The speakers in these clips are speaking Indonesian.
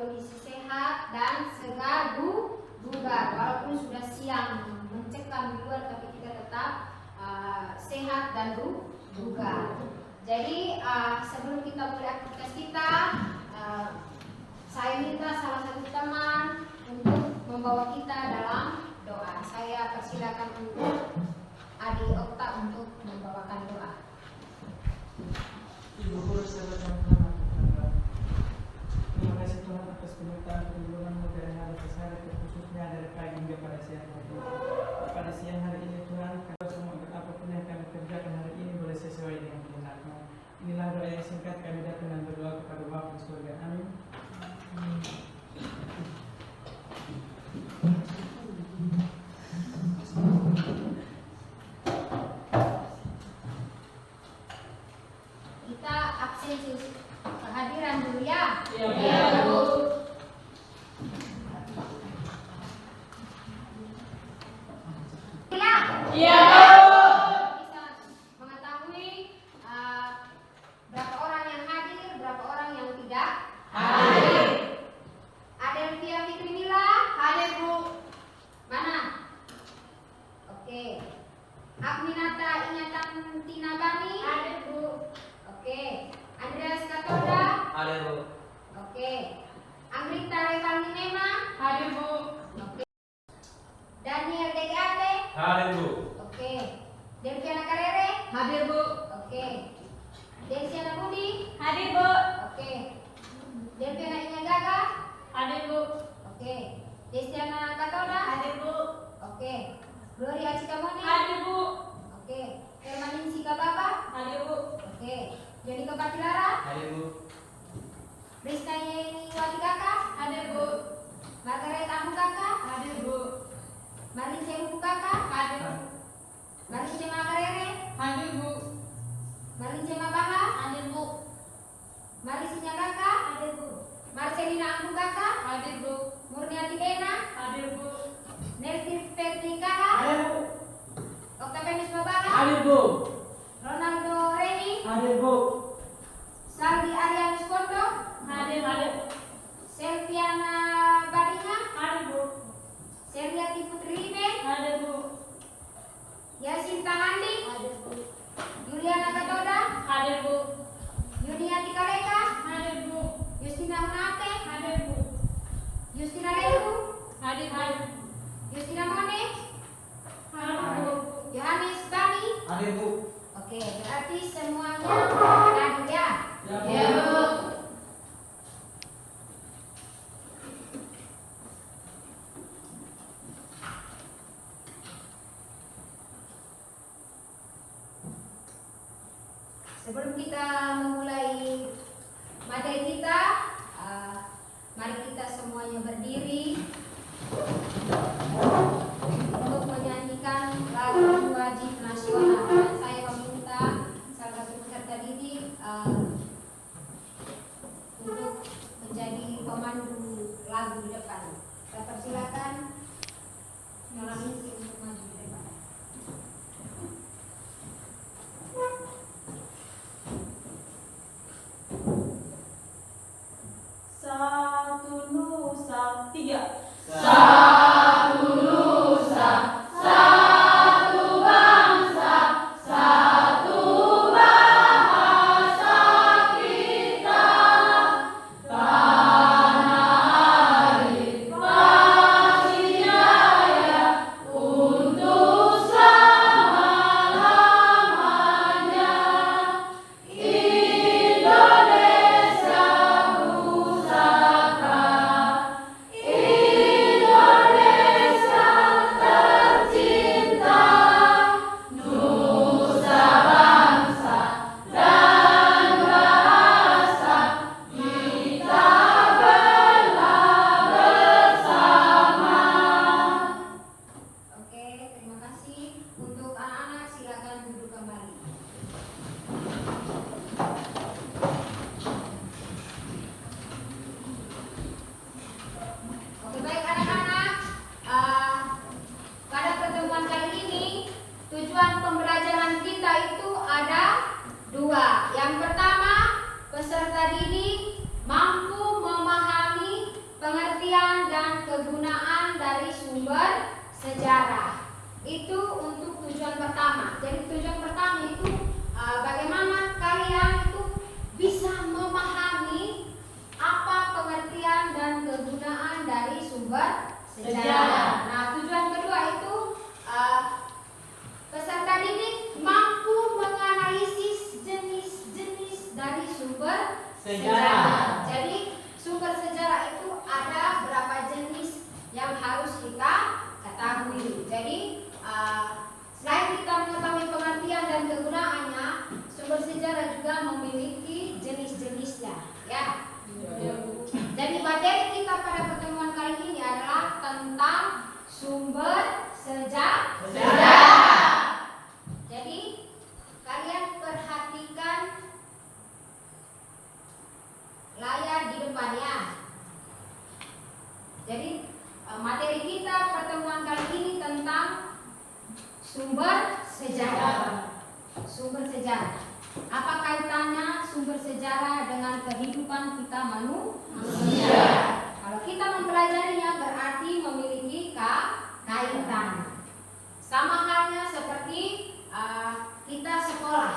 kondisi sehat dan segar bugar. Walaupun sudah siang mencekam di luar, tapi kita tetap sehat dan bugar. Jadi sebelum kita mulai aktivitas kita, saya minta salah satu teman untuk membawa kita dalam doa. Saya persilakan untuk Adik Okta untuk membawakan doa. Ibu guru, sahabat yang terhormat, terima kasih Tuhan atas penyertaan perlindungan-Mu dari hari ke hari, terkhususnya dari pagi hingga pada siang hari. Pada siang hari ini Tuhan, kami semua apapun yang kami kerjakan hari ini boleh sesuai dengan kehendak-Mu. Inilah doa yang singkat kami datang dan berdoa kepada Bapa di surga. Amin. Kita absensi kehadiran dulu ya. Iya, Bu. Iya. Bisa mengetahui berapa orang yang hadir, berapa orang yang tidak hadir. Adelvia Fikrimila hadir, Bu. Mana? Oke. Agminata Ingatan Tinabani hadir, Bu. Oke. Andreas Katoda Hadir, Bu. oke. Angrita Revalni Mema Hadir, Bu. oke. Daniel DGAT Hadir, Bu. oke. Delviana Karere Hadir, Bu. oke. Desiana Budi Hadir, Bu. oke. Delviana Inyagaga Hadir, Bu. oke. Desiana Katoda Hadir, Bu. oke. Gloria Cikamone Hadir, Bu. oke. Hermanin Sikababa Hadir, Bu. oke. Joni Kepatilara Hadir, Bu. Rizka Yeni Watikaka Hadir, Bu. Margaret Ambu Kakak Hadir, Bu. Marin Sewu Kakak Hadir, Bu. Marin Cema Karere Hadir, Bu. Marin Cema Baha Hadir, Bu. Marin Sinya Kakak Hadir, Bu. Marcelina Ambu Kakak Hadir, Bu. Murniati Dena Hadir, Bu. Nelti Fetri Kaha Hadir, Bu. Octavianus Babaha Hadir, Bu. Ronaldo Reni Hadir, Bu. Saldi Arianus Kondo Hadir, hadir. Selviana Badinga Hadir, Bu. Seriati Putri Ribe Hadir, Bu. Yasin Tahandi Juliana Katoda Hadir, Bu. Yuniati Kaleka Hadir, Bu. Justina Hunate Hadir, Bu. Justina Lehu Hadir, hadir. Justina Mone Hadir, Bu. Yohanes Bani Hadir, Bu. oke, berarti semuanya hadir ya. Ya, Bu. Sebelum kita memulai materi kita, mari kita semuanya berdiri untuk menyanyikan lagu wajib nasional. Dan saya meminta salah satu peserta didik untuk menjadi pemandu lagu di depan. Saya persilakan Nyola Misi untuk maju di depan. Satu Nusa Tiga. Satu nusa, satu bangsa, satu bahasa kita. Tanah air pasti jaya untuk selama-lamanya. Indonesia pusaka, Indonesia tercinta, nusa bangsa dan bahasa kita belah bersama. Oke, terima kasih. Untuk anak-anak silakan duduk kembali. Oke, baik anak-anak. Pada pertemuan kali ini tujuan pembelajaran kita itu ada dua. Yang pertama, peserta didik mampu memahami sumber sejarah. Itu untuk tujuan pertama. Jadi tujuan pertama itu bagaimana kalian itu bisa memahami apa pengertian dan kegunaan dari sumber sejarah. Nah, tujuan kedua itu peserta didik mampu menganalisis jenis-jenis dari sumber sejarah. Jadi sumber sejarah itu ada berapa jenis yang harus kita ketahui. Jadi selain kita mengetahui pengertian dan kegunaannya, sumber sejarah juga memiliki jenis-jenisnya, ya. Jadi materi kita pada pertemuan kali ini adalah tentang sumber sejarah. Jadi kalian perhatikan layar di depannya. Jadi materi kita pertemuan kali ini tentang sumber sejarah. Sumber sejarah. Apa kaitannya sumber sejarah dengan kehidupan kita manusia? Kalau kita mempelajarinya berarti memiliki kaitan. Sama halnya seperti kita sekolah.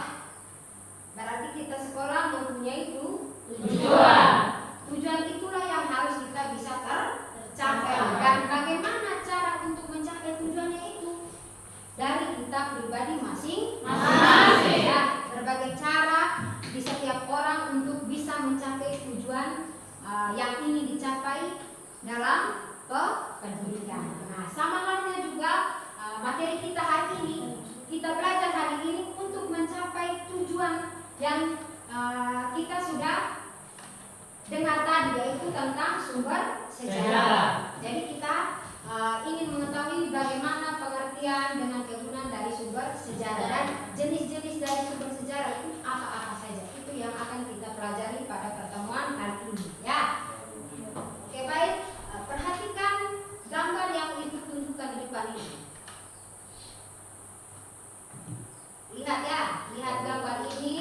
Berarti kita sekolah mempunyai tujuan. Tujuan itulah yang harus kita bisa tercapai. Dan bagaimana cara untuk mencapai tujuannya itu? Dari kita pribadi masing-masing. Ya, berbagai cara di setiap orang untuk bisa mencapai tujuan yang ingin dicapai dalam pendidikan. Nah, sama halnya juga materi kita hari ini. Kita belajar hari ini untuk mencapai tujuan yang kita sudah dengar tadi, yaitu tentang sumber sejarah. Jadi kita ingin mengetahui bagaimana pengertian dengan kegunaan dari sumber sejarah dan jenis-jenis dari sumber sejarah itu apa-apa saja. Itu yang akan kita pelajari pada pertemuan kali ini, ya. Oke, baik. Perhatikan gambar yang Ibu tunjukkan di depan ini. Lihat ya, lihat gambar ini.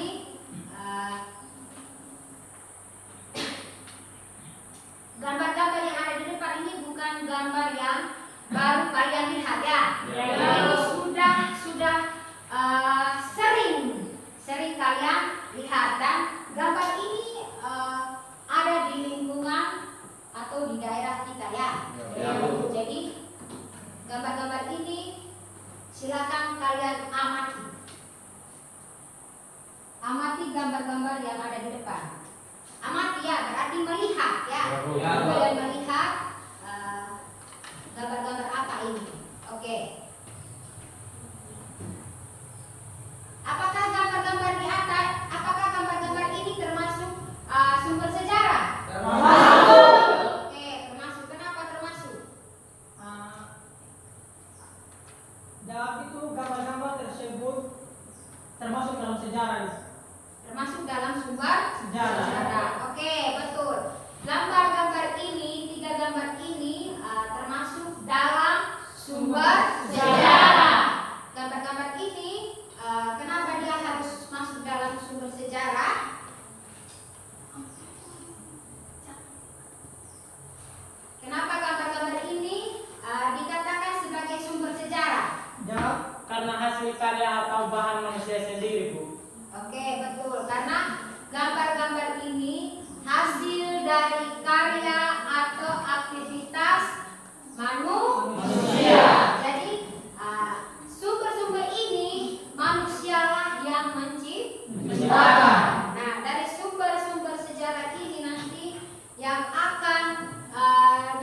Gambar-gambar yang ada di depan ini bukan gambar yang baru kalian lihat ya. Ini sudah sering kalian lihat, dan gambar ini ada di lingkungan atau di daerah kita ya. Jadi gambar-gambar ini silakan kalian amati. Amati gambar-gambar yang ada di depan. Amati ya, berarti melihat ya. Kalian melihat gambar-gambar apa ini? Oke. Apakah gambar-gambar di atas, apakah gambar-gambar ini termasuk sumber sejarah? Termasuk. Oke, termasuk. Kenapa termasuk? Jawab itu gambar-gambar tersebut termasuk dalam sejarah. Termasuk dalam sumber Sejarah. Oke, betul. Gambar-gambar ini, 3 gambar ini termasuk dalam sumber sejarah. Gambar-gambar ini kenapa dia harus masuk dalam sumber sejarah? Kenapa gambar-gambar ini dikatakan sebagai sumber sejarah? Jawab, karena hasil karya atau bahan manusia sendiri, Bu. Oke, betul. Karena gambar-gambar ini hasil dari karya atau aktivitas manusia. Jadi sumber-sumber ini manusialah yang menciptakan. Nah, dari sumber-sumber sejarah ini nanti yang akan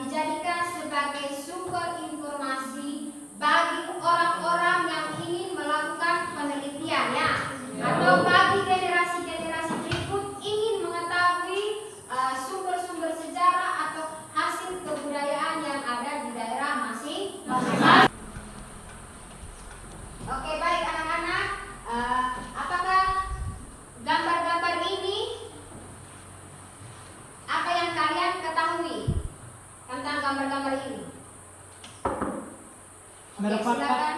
dijadikan sebagai sumber informasi bagi orang-orang yang ingin melakukan penelitian ya. Atau bagi generasi-generasi berikut ingin mengetahui sumber-sumber sejarah atau hasil kebudayaan yang ada di daerah masing-masing. Oke, baik anak-anak, apakah gambar-gambar ini apa yang kalian ketahui tentang gambar-gambar ini? Merupakan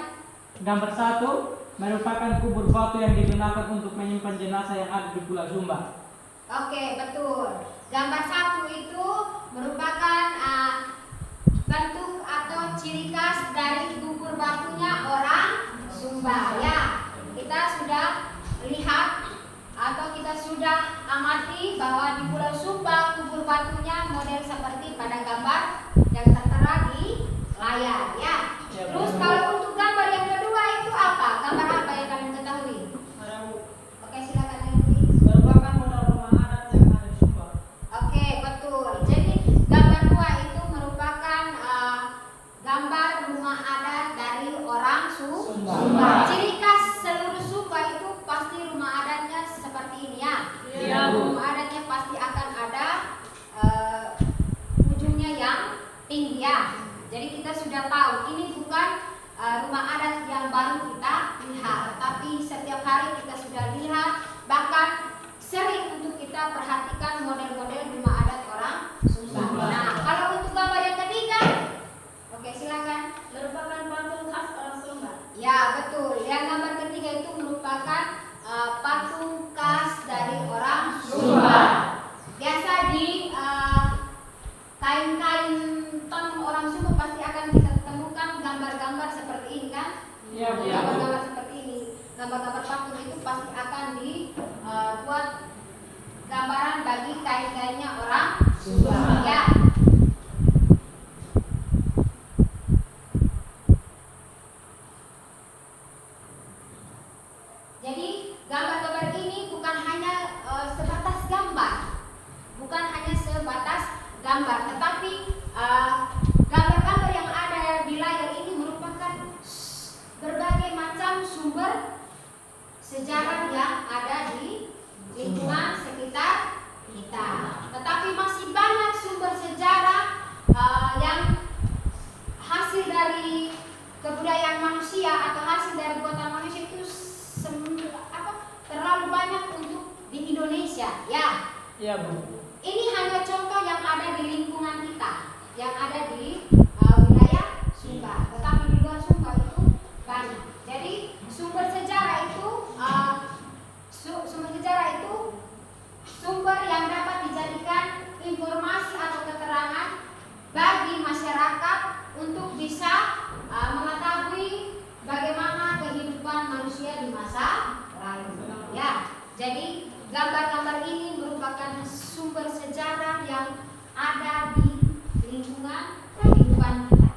gambar 1 merupakan kubur batu yang digunakan untuk menyimpan jenazah yang ada di Pulau Sumba. Oke, betul. Gambar 1 itu merupakan bentuk atau ciri khas bahwa di Pulau Sumba kubur batunya model seperti pada gambar yang tertera di layar ya. Terus kalau untuk gambar yang kedua itu apa? Gambar apa yang kalian ketahui? Oke, silakan Ibu. Merupakan model rumah adat yang ada di Sumba. Oke, betul. Jadi gambar dua itu merupakan gambar rumah adat dari orang Sumba. Ciri khas seluruh Sumba itu pasti rumah adatnya seperti ini ya. Rumah adatnya pasti akan ada ujungnya yang tinggi ya. Jadi kita sudah tahu ini bukan rumah adat yang baru kita lihat, tapi setiap hari kita sudah lihat, bahkan sering untuk kita perhatikan model-model rumah adat orang Sumba. Nah, kalau untuk gambar yang ketiga, oke silakan. Merupakan patung khas orang Sumba. Ya betul. Yang gambar ketiga itu merupakan patung khas dari orang Sumba. Biasa di kain-kain tenun orang Sumba pasti akan kita temukan gambar-gambar seperti ini kan? Iya, Bu. Gambar-gambar seperti ini. Gambar-gambar patung itu pasti akan dibuat gambaran bagi kain-kainnya orang Sumba. Ya. Jadi gambar-gambar ini bukan hanya sebatas gambar, bukan hanya sebatas gambar, tetapi gambar-gambar yang ada di layar ini merupakan berbagai macam sumber sejarah yang ada di lingkungan sekitar kita. Tetapi masih banyak sumber sejarah yang hasil dari kebudayaan manusia atau hasil dari buatan manusia itu terlalu banyak untuk di Indonesia ya. Iya, Bu. Ini hanya contoh yang ada di lingkungan kita, yang ada di wilayah Sumba. Tetapi di luar Sumba itu banyak. Jadi sumber sejarah itu sumber yang dapat dijadikan informasi atau keterangan bagi masyarakat untuk bisa mengetahui bagaimana kehidupan manusia di masa lalu. Ya, jadi gambar-gambar ini merupakan sumber sejarah yang ada di lingkungan kehidupan kita.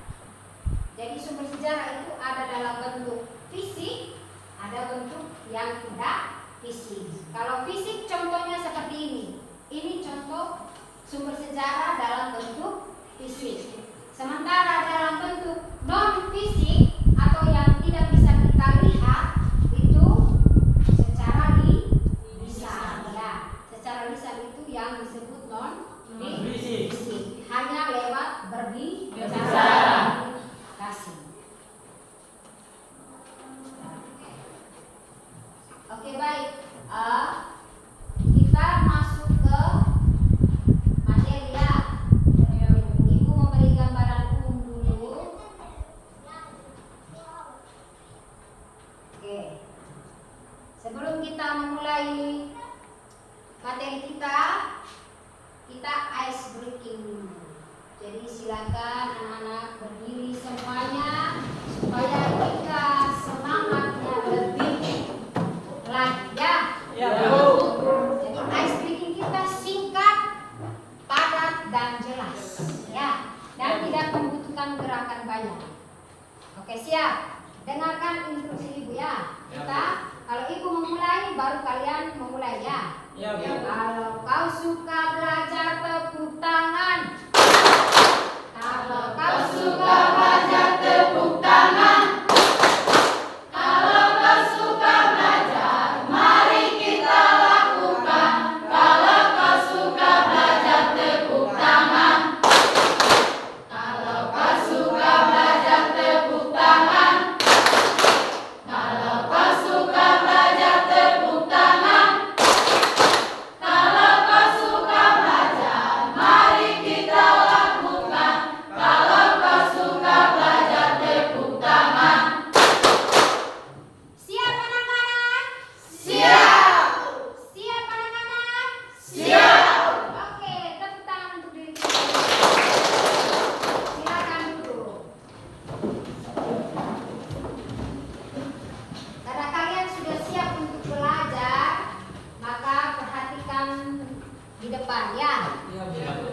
Jadi sumber sejarah itu ada dalam bentuk fisik, ada bentuk yang tidak fisik. Kalau fisik contohnya seperti ini. Ini contoh sumber sejarah dalam bentuk fisik. Sementara dalam bentuk non fisik atau yang tidak bisa kita lihat itu secara lisan ya. Secara lisan itu yang disebut non fisik. Hanya lewat berbicara. Kasih. Oke baik. Kita masuk ke materi ya. Ibu memberi gambaran umum dulu. Oke. Sebelum kita memulai materi kita ice breaking dulu. Jadi silakan anak-anak berdiri semuanya supaya kita semangatnya lebih lagi ya. Iya, Bu. Jadi ice breaking kita singkat, padat dan jelas ya, dan tidak membutuhkan gerakan banyak. Oke siap. Dengarkan instruksi ibu ya. Kita kalau ibu memulai baru kalian memulai ya. Iya, Bu. Kalau kau suka belajar tepuk tangan. Kalau kau suka belajar tepuk tangan. Kalau kau suka belajar, mari kita lakukan. Kalau kau suka belajar tepuk tangan. Kalau kau suka belajar tepuk tangan. Kalau kau suka belajar tepuk tangan. Kalau kau suka ya. Iya, Bu.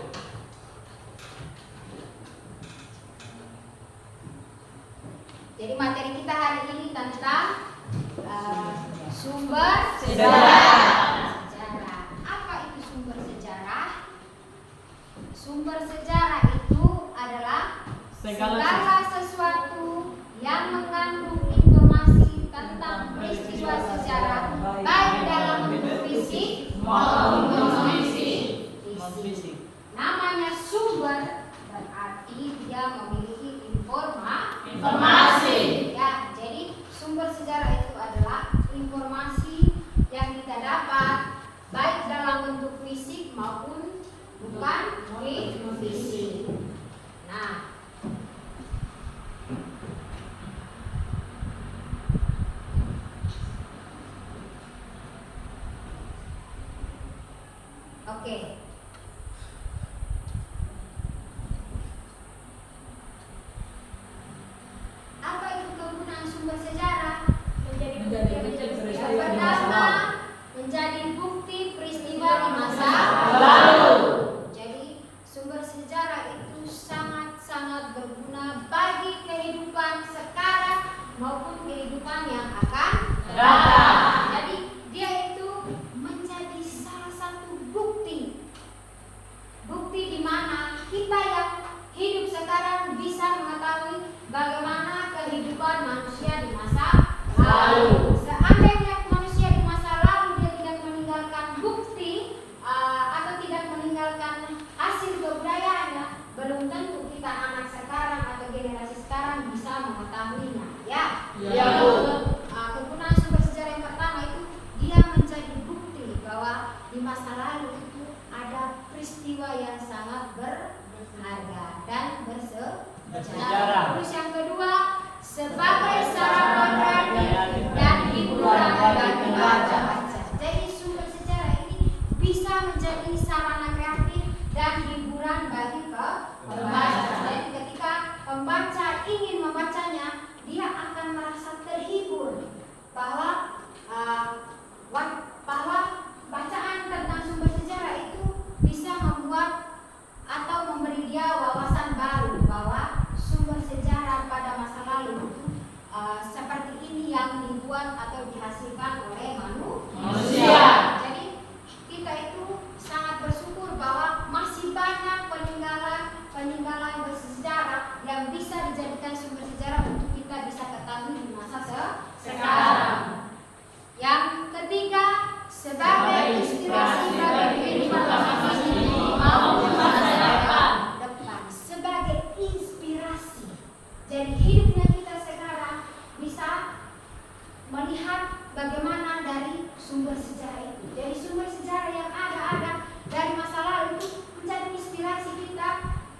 Jadi materi kita hari ini tentang sumber Sejarah. sejarah. Apa itu sumber sejarah? Sumber sejarah itu adalah segala sesuatu yang mengandung informasi tentang peristiwa sejarah, baik dalam bentuk fisik Maupun maupun fisik. fisik. Namanya sumber berarti dia memiliki informasi. Ya, jadi sumber sejarah itu adalah informasi yang kita dapat baik dalam bentuk fisik maupun bukan fisik. Nah, oke. Apa itu kegunaan sumber sejarah? Menjadi bukti peristiwa Yang di masa pertama, lalu. menjadi bukti peristiwa di masa Lalu. Jadi sumber sejarah itu sangat-sangat berguna bagi kehidupan sekarang maupun kehidupan yang akan Datang. Jadi dia itu menjadi salah satu bukti di mana kita yang hidup sekarang bisa mengetahui bagaimana kehidupan manusia di masa lalu. Seandainya manusia di masa lalu dia tidak meninggalkan bukti atau tidak meninggalkan hasil kebudayaannya, belum tentu kita anak sekarang atau generasi sekarang bisa mengetahuinya. Ya. Ya, Bu. Kegunaan sumber sejarah yang pertama itu dia menjadi bukti bahwa di masa lalu itu ada peristiwa yang sangat berharga dan bersejarah. Terus yang kedua, sebagai sarana kreatif dan hiburan bagi pembaca. Jadi sumber sejarah ini bisa menjadi sarana kreatif dan hiburan bagi pembaca. Jadi ketika pembaca ingin membacanya, dia akan merasa terhibur bahwa bacaan tentang sumber sejarah itu bisa membuat atau memberi dia wawasan baru bahwa sumber sejarah pada masa lalu itu seperti ini yang dibuat atau dihasilkan oleh manusia. Jadi kita itu sangat bersyukur bahwa masih banyak peninggalan bersejarah yang bisa dijadikan sumber sejarah untuk kita bisa ketahui di masa sekarang. Yang ketiga, sebagai inspirasi bagi kehidupan masa kini maupun masa depan. Sebagai inspirasi. Jadi hidupnya kita sekarang bisa melihat bagaimana dari sumber sejarah itu. Jadi sumber sejarah yang ada dari masa lalu itu menjadi inspirasi kita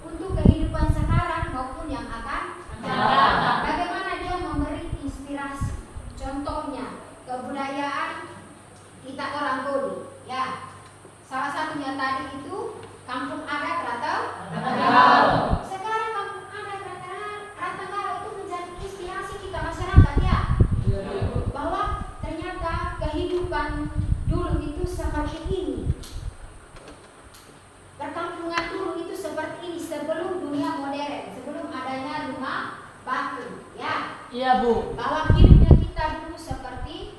untuk kehidupan sekarang maupun yang akan datang. Bagaimana dia memberi inspirasi. Contohnya kebudayaan kita orang Kodi, ya. Salah satunya tadi itu kampung adat Ratangaro. Sekarang kampung adat Ratangaro itu menjadi inspirasi kita masyarakat, ya. Bahwa ternyata kehidupan dulu itu seperti ini. Perkampungan dulu itu seperti ini sebelum dunia modern, sebelum adanya rumah batu, ya. Iya, Bu. Bahwa hidupnya kita dulu seperti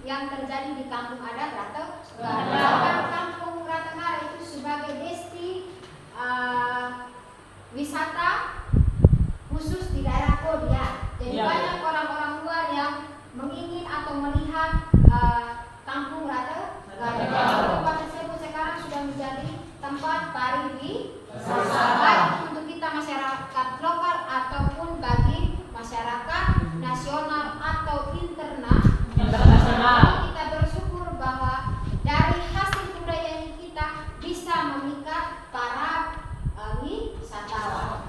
yang terjadi di kampung adat Ratangaro. Kampung Ratangaro itu sebagai desti wisata khusus di daerah Kodi, ya. Jadi Ya, banyak orang-orang luar yang mengingin atau melihat kampung Ratangaro. Tempat tersebut sekarang sudah menjadi tempat pariwisata baik untuk kita masyarakat lokal ataupun bagi masyarakat nasional atau internasional. Kita bersyukur bahwa dari hasil budaya kita bisa memikat para wisatawan.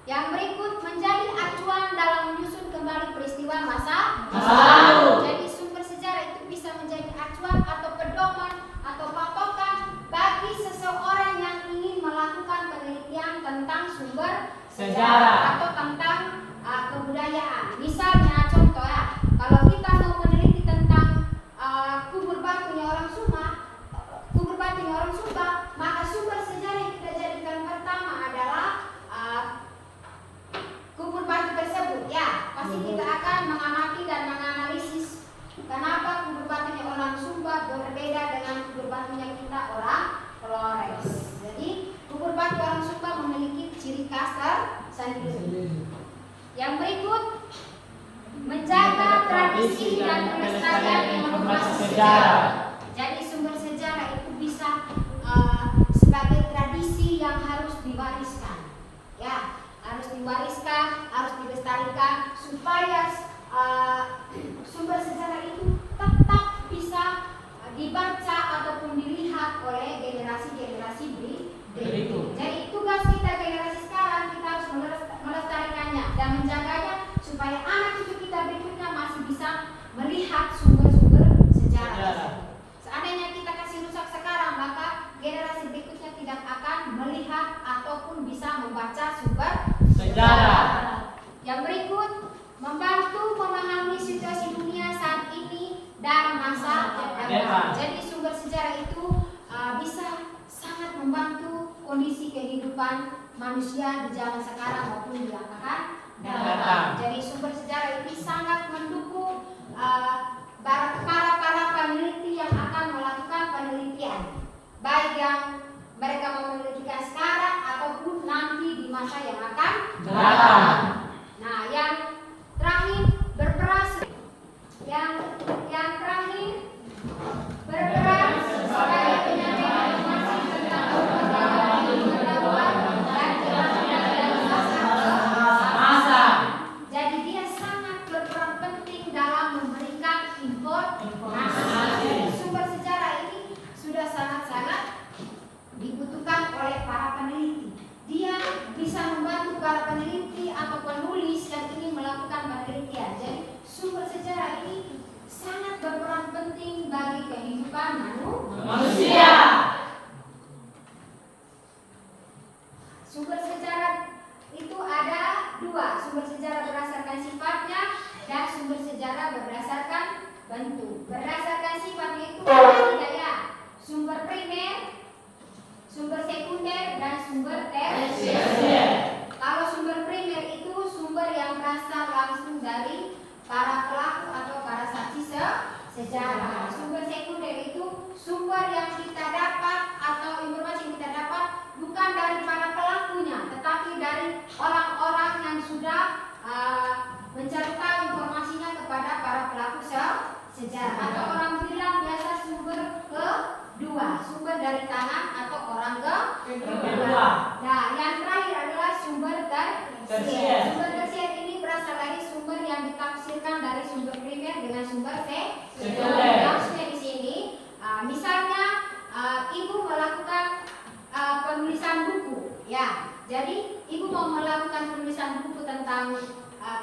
Yang berikut menjadi acuan dalam menyusun kembali peristiwa masa lalu. Jadi sumber sejarah itu bisa menjadi acuan atau pedoman atau patokan bagi seseorang yang ingin melakukan penelitian tentang sumber sejarah atau tentang kebudayaan. Misalnya contoh, ya, kalau kita mau meneliti tentang kubur batunya orang Suma, kita orang Flores. Jadi bubur batu orang Sumba memiliki ciri khas tersendiri. Yang berikut, menjaga tradisi dan pelestarian informasi sejarah. Jadi sumber sejarah itu bisa sebagai tradisi yang harus diwariskan, ya, harus diwariskan, harus dilestarikan supaya sumber sejarah itu tetap bisa dibaca ataupun dilihat oleh generasi-generasi berikut. Jadi tugas kita generasi sekarang, kita harus melestarikannya dan menjaganya supaya anak cucu kita berikutnya masih bisa melihat sumber-sumber sejarah tersebut. Seandainya kita kasih rusak sekarang, maka generasi berikutnya tidak akan melihat ataupun bisa membaca sumber sejarah. Yang berikut, membantu memahami situasi dunia saat ini dan masa depan. Jadi sumber sejarah itu bisa sangat membantu kondisi kehidupan manusia di zaman sekarang maupun di akan datang. Jadi sumber sejarah ini sangat mendukung para peneliti yang akan melakukan penelitian, baik yang mereka mau menelitikan sekarang ataupun nanti di masa yang akan datang. Nah, yang terakhir berperan sebagai penyampaian informasi tentang pengetahuan dan keterampilan dalam masa. Jadi dia sangat berperan penting dalam memberikan informasi. Sumber sejarah ini sudah sangat-sangat dibutuhkan oleh para peneliti. Dia bisa membantu para peneliti atau penulis yang ingin melakukan penelitian. Jadi sumber sejarah ini sangat berperan penting bagi kehidupan manusia. Sumber sejarah itu ada dua, sumber sejarah berdasarkan sifatnya dan sumber sejarah berdasarkan bentuk. Berdasarkan sifatnya itu ada tiga, ya, sumber primer, sumber sekunder, dan sumber tersier. Kalau sumber primer itu sumber yang berasal langsung dari para pelaku atau para saksi sejarah. Sumber sekunder itu sumber yang kita dapat atau informasi yang kita dapat bukan dari para pelakunya, tetapi dari orang-orang yang sudah mencari tahu informasinya kepada para pelaku sejarah. Atau orang bilang biasa sumber kedua, sumber dari tangan atau orang kedua. Nah, yang terakhir adalah sumber tersier. Sumber tersier ini berasal dari sumber yang ditafsirkan dari sumber primer dengan sumber sekunder. Maksudnya di sini, misalnya ibu melakukan penulisan buku, ya. Jadi ibu mau melakukan penulisan buku tentang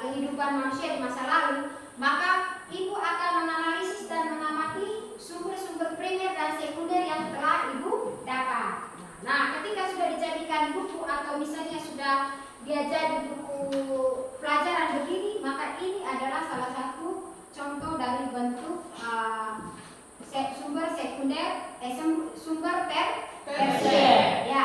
kehidupan manusia di masa lalu, maka ibu akan menganalisis dan mengamati sumber-sumber primer dan sekunder yang telah ibu dapat. Nah, ketika sudah dijadikan buku atau misalnya sudah dia jadi buku pelajaran begini, maka ini adalah salah satu contoh dari bentuk sumber sekunder, sumber tersier. Ya.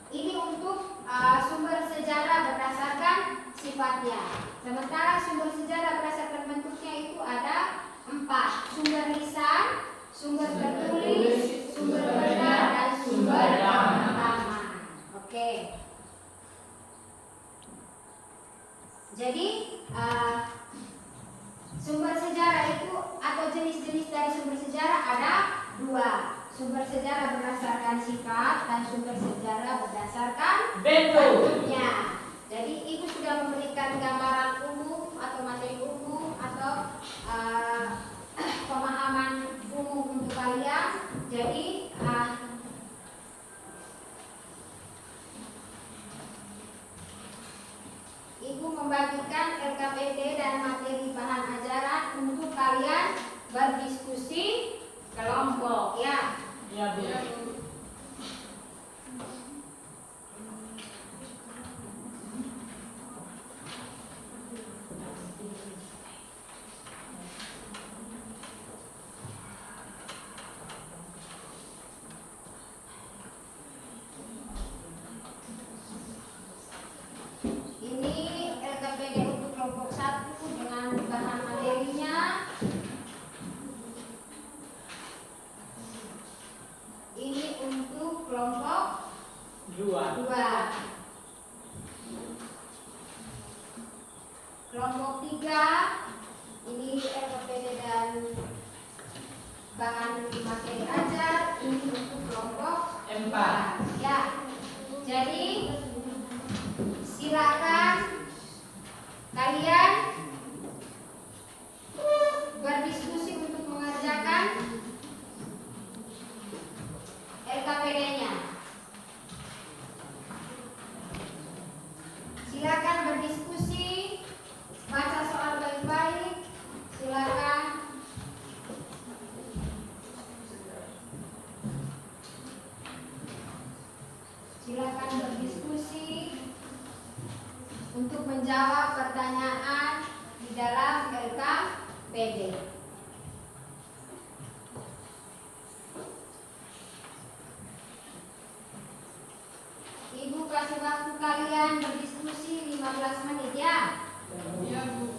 Ini untuk sumber sejarah berdasarkan sifatnya. Sementara sumber sejarah berdasarkan bentuknya itu ada 4. Sumber lisan, sumber tertulis, sumber benda, dan sumber rekaman. Oke. Jadi sumber sejarah itu atau jenis-jenis dari sumber sejarah ada 2. Sumber sejarah berdasarkan sifat dan sumber sejarah berdasarkan bentuknya. Jadi ibu sudah memberikan gambaran umum atau materi umum atau pemahaman umum untuk kalian. Jadi ibu membagikan LKPD dan materi bahan ajaran untuk kalian berdiskusi kelompok, ya. Ya, Bu. Ini LKPD untuk kelompok 1 dengan bahan materinya. 2. Kelompok 3 ini LKPD dan bahan materi ajar. Ini untuk kelompok 4. ya. Jadi silakan kalian berdiskusi untuk mengerjakan LKPD-nya. Silakan berdiskusi, baca soal baik-baik. Silakan berdiskusi untuk menjawab pertanyaan di dalam LKPD. Ibu kasih waktu kalian berdiskusi 15 menit ya. Iya, Bu.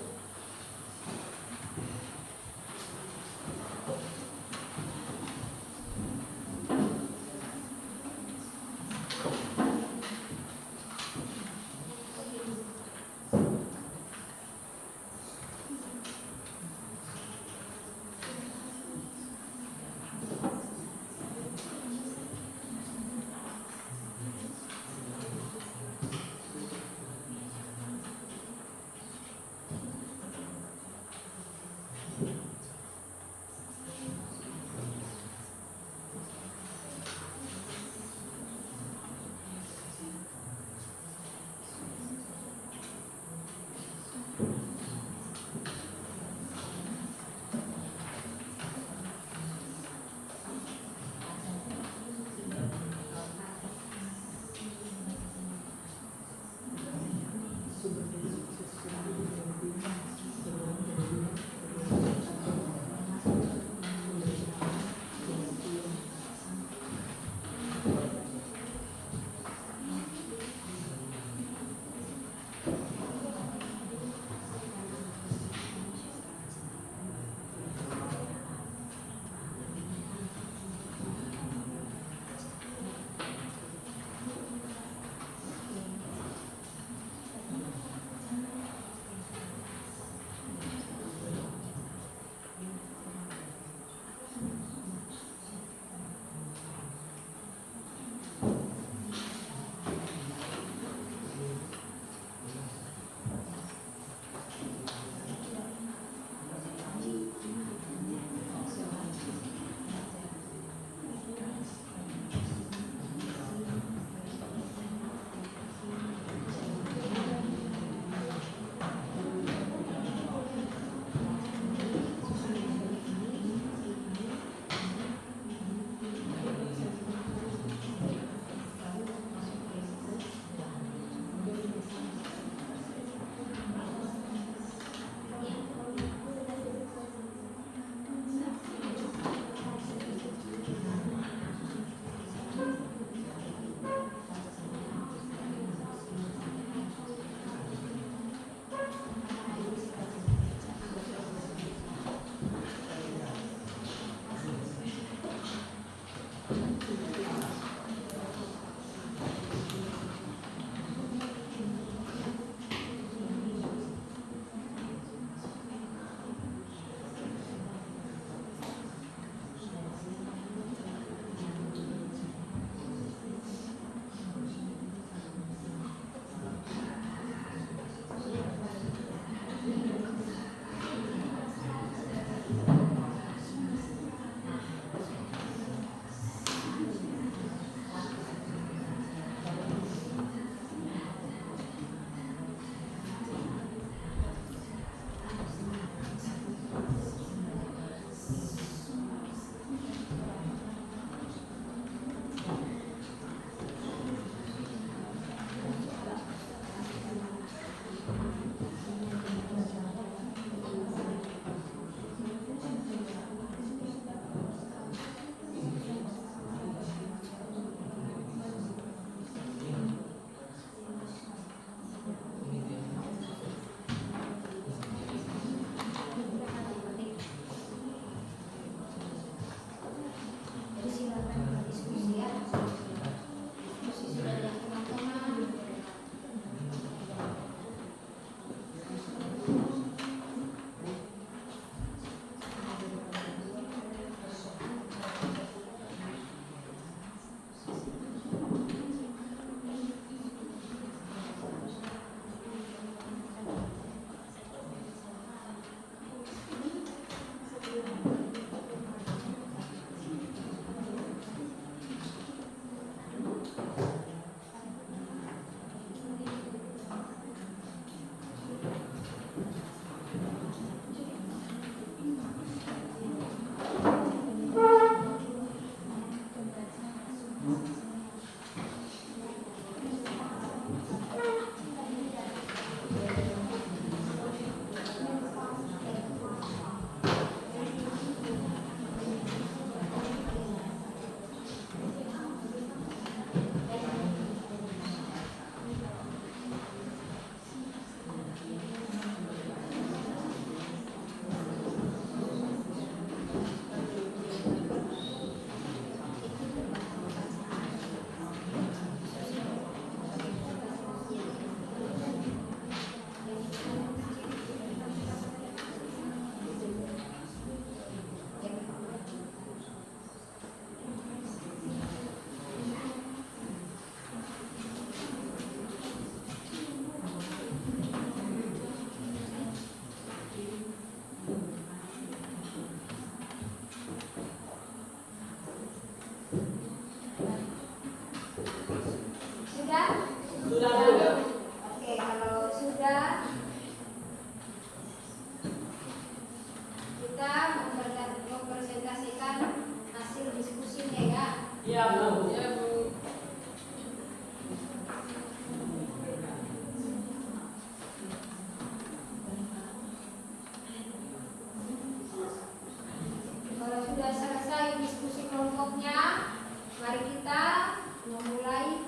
Sudah? Sudah. Oke, kalau sudah, kita mempresentasikan hasil diskusinya ya. Iya, Bu. Iya, Bu. Kalau sudah selesai diskusi kelompoknya, mari kita memulai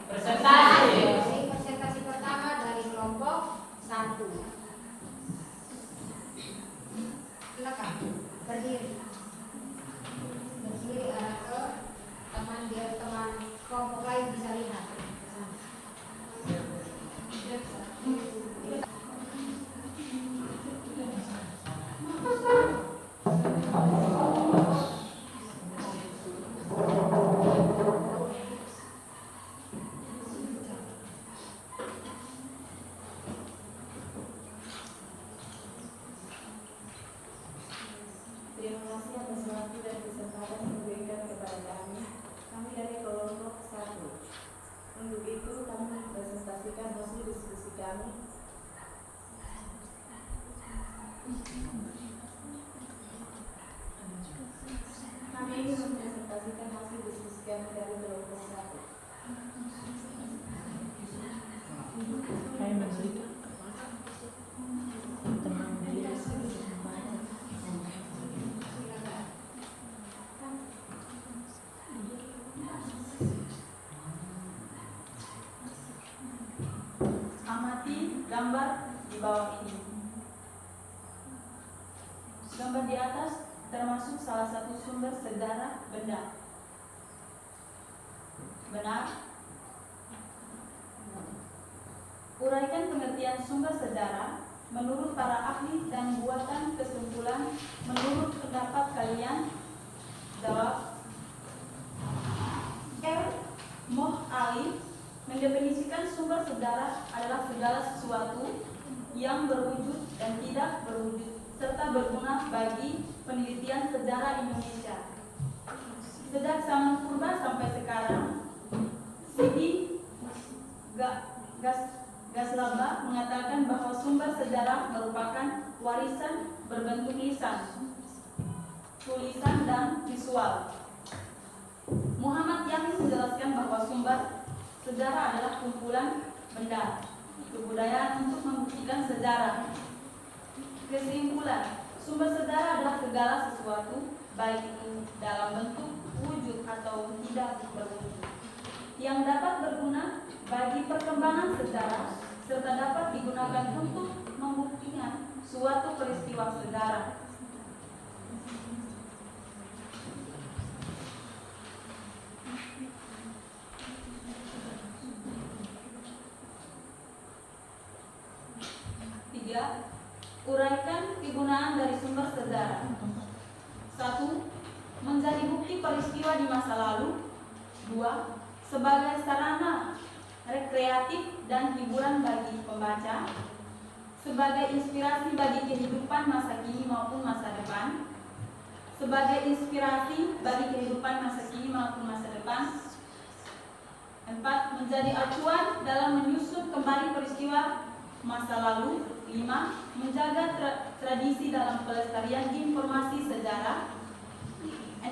Presentasi. presentasi pertama dari kelompok 1. Silakan berdiri. Berdiri arah ke teman biar teman kelompok lain bisa lihat. Terima kasih atas waktu dan kesempatan yang diberikan kepada kami. Kami dari kelompok 1. Untuk itu kami mempresentasikan hasil diskusi kami. Kami ingin mempresentasikan hasil diskusi kami dari kelompok 1. Hai Mbak. Tenang diri. Amati gambar di bawah ini. Gambar di atas termasuk salah satu sumber sejarah benda. Benar? Uraikan pengertian sumber sejarah menurut para ahli dan buatan kesimpulan menurut pendapat kalian. Jawab. R. Moh Ali mendefinisikan sumber sejarah adalah segala sesuatu yang berwujud dan tidak berwujud serta berguna bagi penelitian sejarah Indonesia. Sejak zaman purba sampai sekarang, Sidi Gaslaba mengatakan bahwa sumber sejarah merupakan warisan berbentuk lisan, tulisan, dan visual. Muhammad Yamin menjelaskan bahwa sumber sejarah adalah kumpulan benda kebudayaan untuk membuktikan sejarah. Kesimpulan, sumber sejarah adalah segala sesuatu, baik itu dalam bentuk wujud atau tidak berwujud, yang dapat berguna bagi perkembangan sejarah serta dapat digunakan untuk membuktikan suatu peristiwa sejarah. Uraikan kegunaan dari sumber sejarah. 1. Menjadi bukti peristiwa di masa lalu. 2. Sebagai sarana rekreatif dan hiburan bagi pembaca. Sebagai inspirasi bagi kehidupan masa kini maupun masa depan. Sebagai inspirasi bagi kehidupan masa kini maupun masa depan. 4. Menjadi acuan dalam menyusun kembali peristiwa masa lalu. 5. Menjaga tradisi dalam pelestarian informasi sejarah. 6.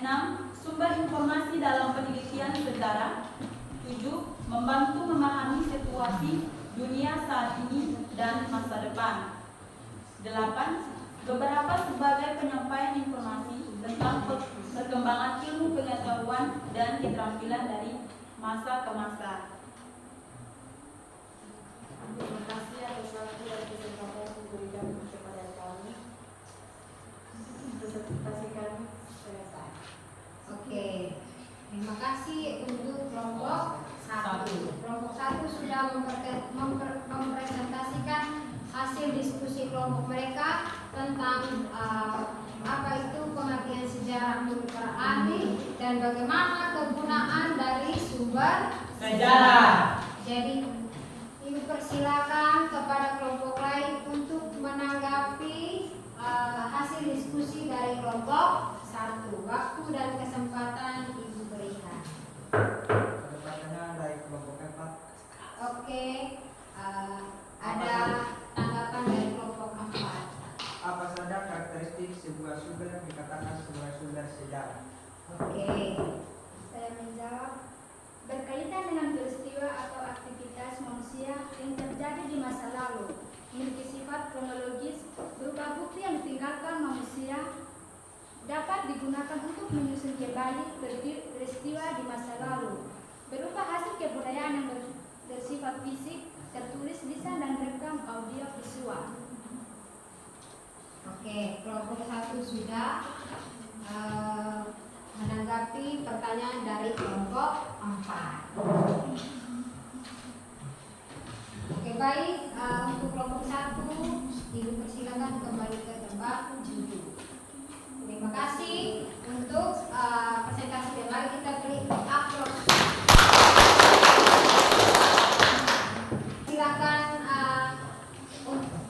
Sumber informasi dalam penelitian sejarah. 7. Membantu memahami situasi dunia saat ini dan masa depan. 8. Beberapa sebagai penyampaian informasi tentang perkembangan ilmu pengetahuan dan keterampilan dari masa ke masa. Terima kasih atas waktu dan kesempatan yang diberikan kepada kami. Presentasi kami selesai. Oke, terima kasih untuk kelompok 1. Kelompok 1 sudah mempresentasikan hasil diskusi kelompok mereka tentang apa itu pengertian sejarah menurut para ahli dan bagaimana kegunaan dari sumber Sejarah. Jadi, Ibu persilakan kepada kelompok lain untuk menanggapi hasil diskusi dari kelompok 1. Waktu dan kesempatan Ibu berikan. Pertanyaan dari kelompok 4. Oke, ada tanggapan dari kelompok 4. Apa saja karakteristik sebuah sumber yang dikatakan sebagai sumber sejarah? Oke, Saya menjawab, berkaitan dengan peristiwa atau aktivitas manusia yang terjadi di masa lalu, memiliki sifat kronologis berupa bukti yang ditinggalkan manusia, dapat digunakan untuk menyusun kembali peristiwa di masa lalu, berupa hasil kebudayaan yang bersifat fisik, tertulis, lisan, dan rekam audio visual. oke, kelompok 1 sudah menanggapi pertanyaan dari kelompok 4. Oke, baik, untuk kelompok 1 Ibu persilakan kembali ke tempat duduk. Terima kasih untuk presentasi. Mari kita beri aplaus. Silakan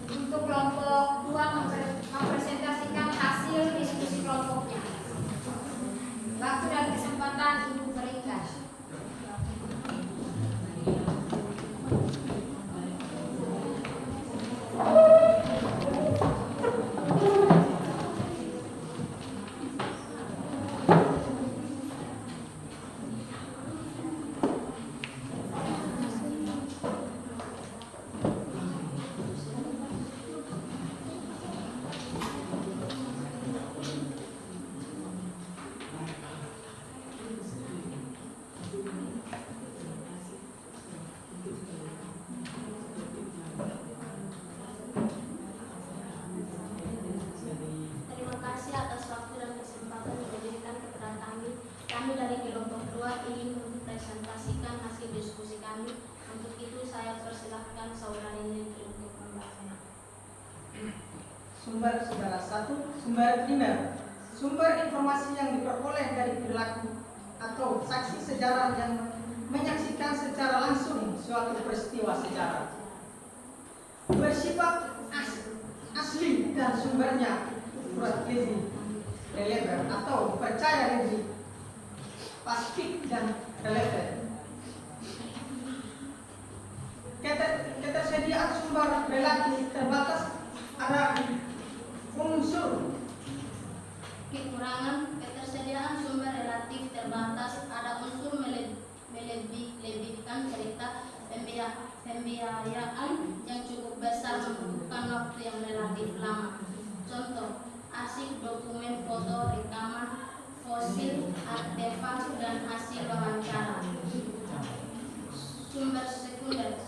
untuk kelompok 2 mempresentasikan hasil diskusi kelompoknya. Waktu dan kesempatan Ibu berikan. Terima kasih atas waktu dan kesempatan yang diberikan kepada kami. Kami dari kelompok 2 ingin mempresentasikan hasil diskusi kami. Untuk itu saya persilahkan saudara ini untuk membacanya. Sumber sejarah 1. Sumber primer. Sumber informasi yang diperoleh dari perilaku atau saksi sejarah yang menyaksikan secara langsung suatu peristiwa sejarah. Bersifat asli dan sumbernya legis, relevan atau percaya diri, pasti dan relevan. Ketersediaan sumber relatif terbatas, ada unsur Kekurangan ketersediaan sumber relatif terbatas, ada unsur melebihkan cerita pembiayaan yang cukup besar membutuhkan waktu yang relatif lama. Contoh, arsip dokumen, foto, rekaman, fosil, artefak, dan hasil wawancara. Sumber sekunder,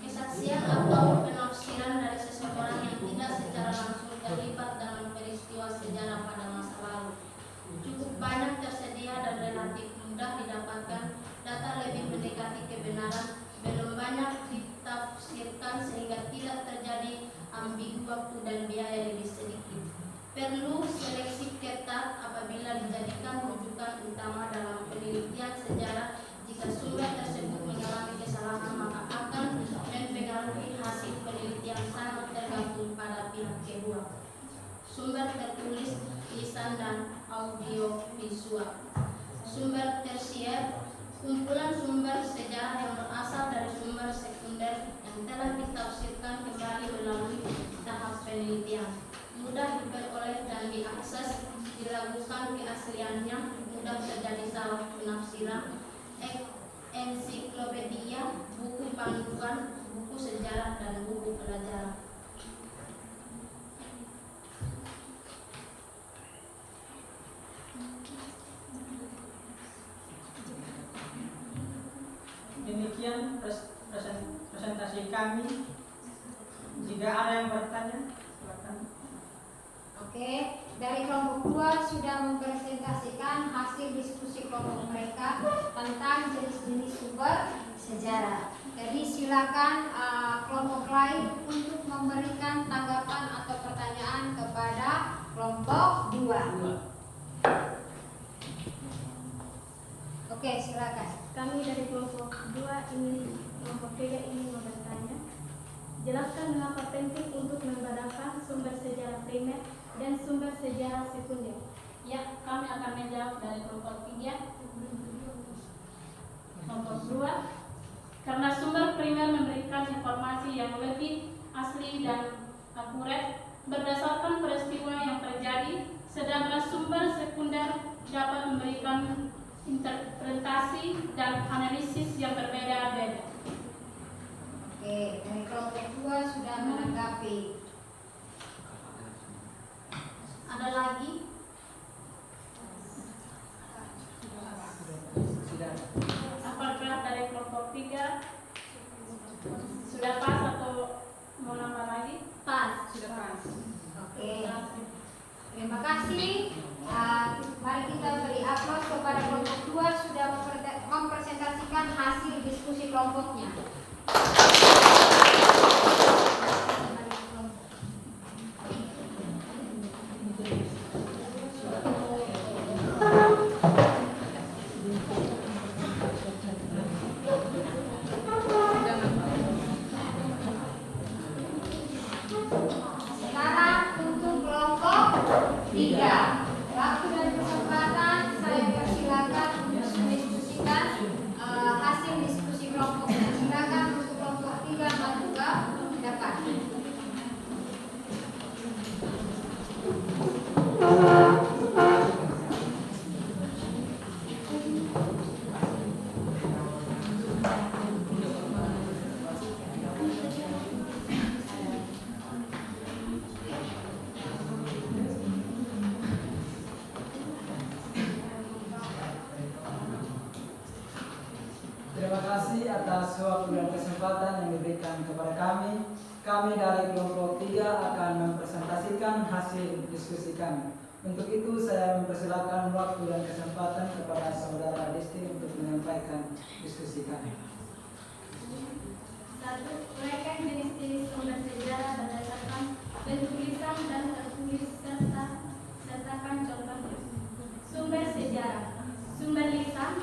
kesaksian atau penafsiran dari seseorang yang tidak secara langsung terlibat dalam peristiwa sejarah pada masa lalu. Cukup banyak tersedia dan relatif mudah didapatkan. Data lebih mendekati kebenaran, belum banyak ditafsirkan sehingga tidak terjadi ambigu, waktu dan biaya lebih sedikit. Perlu seleksi ketat apabila dijadikan rujukan utama dalam penelitian sejarah. Jika sumber tersebut mengalami kesalahan, maka akan mempengaruhi hasil penelitian, sangat tergantung pada pihak kedua. Sumber tertulis, lisan, dan audio visual. Sumber tersier, kumpulan sumber sejarah yang berasal dari sumber sekunder yang telah ditafsirkan kembali melalui tahap penelitian. Mudah diperoleh dan diakses, diragukan keasliannya, mudah terjadi salah penafsiran. penafsiran, ensiklopedia, buku panduan, buku sejarah, dan buku pelajaran. Demikian presentasi kami. Jika ada yang bertanya, silakan. Oke, dari kelompok 2 sudah mempresentasikan hasil diskusi kelompok mereka tentang jenis-jenis sumber sejarah. Jadi silakan kelompok lain untuk memberikan tanggapan atau pertanyaan kepada kelompok 2. Oke, silakan. Kami dari kelompok 3 ingin bertanya. Jelaskan mengapa penting untuk membedakan sumber sejarah primer dan sumber sejarah sekunder. Ya, kami akan menjawab dari kelompok 3. Kelompok 2, karena sumber primer memberikan informasi yang lebih asli dan akurat berdasarkan peristiwa yang terjadi, sedangkan sumber sekunder dapat memberikan interpretasi dan analisis yang berbeda-beda. Oke, dari kelompok 2 sudah menanggapi. Ada lagi? Apakah dari kelompok 3 sudah pas atau mau nambah lagi? Pas. Sudah pas. Oke. Terima kasih. Mari kita beri aplaus kepada kelompok 2 sudah mempresentasikan hasil diskusi kelompoknya. Sekarang untuk kelompok 3. Waktu dan kesempatan saya persilakan untuk mendiskusikan hasil diskusi kelompoknya. Silakan untuk kelompok 3 maju ke depan. Terima kasih atas waktu dan kesempatan yang diberikan kepada kami. Kami dari kelompok 3 akan mempresentasikan hasil diskusi kami. Untuk itu saya mempersilakan waktu dan kesempatan kepada saudara Adisti untuk menyampaikan diskusi kami. 1. Uraikan jenis-jenis sumber sejarah berdasarkan bentuk lisan dan tertulis sertakan contohnya. Sumber sejarah. Sumber lisan.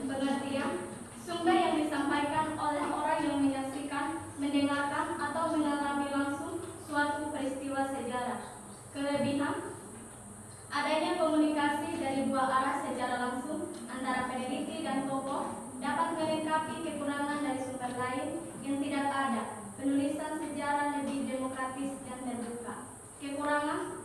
Pengertian. Sumber yang disampaikan oleh orang yang menyaksikan, mendengarkan, atau mengalami langsung suatu peristiwa sejarah. Kelebihan. Adanya komunikasi dari dua arah secara langsung antara peneliti dan tokoh dapat melengkapi kekurangan dari sumber lain yang tidak ada. Penulisan sejarah lebih demokratis dan terbuka. Kekurangan.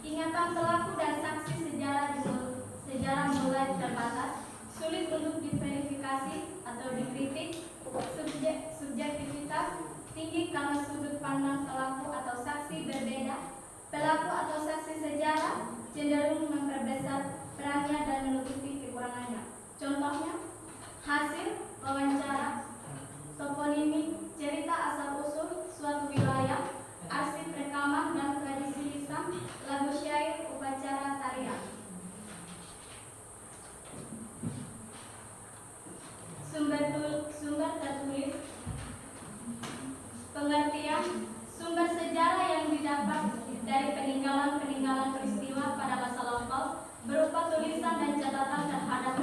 Ingatan pelaku dan saksi sejarah mulai terbatas, sulit untuk diverifikasi atau dikritik, subjektivitas tinggi karena sudut pandang pelaku atau saksi berbeda. Pelaku atau saksi sejarah cenderung memperbesar perannya dan menutupi kekurangannya. Contohnya, hasil wawancara, toponimi, cerita asal-usul suatu wilayah, arsip rekaman dan tradisi lisan, lagu syair, upacara tarian. Sumber tertulis. Pengertian. Sumber sejarah yang didapat dari peninggalan peristiwa pada masa lampau berupa tulisan dan catatan terhadap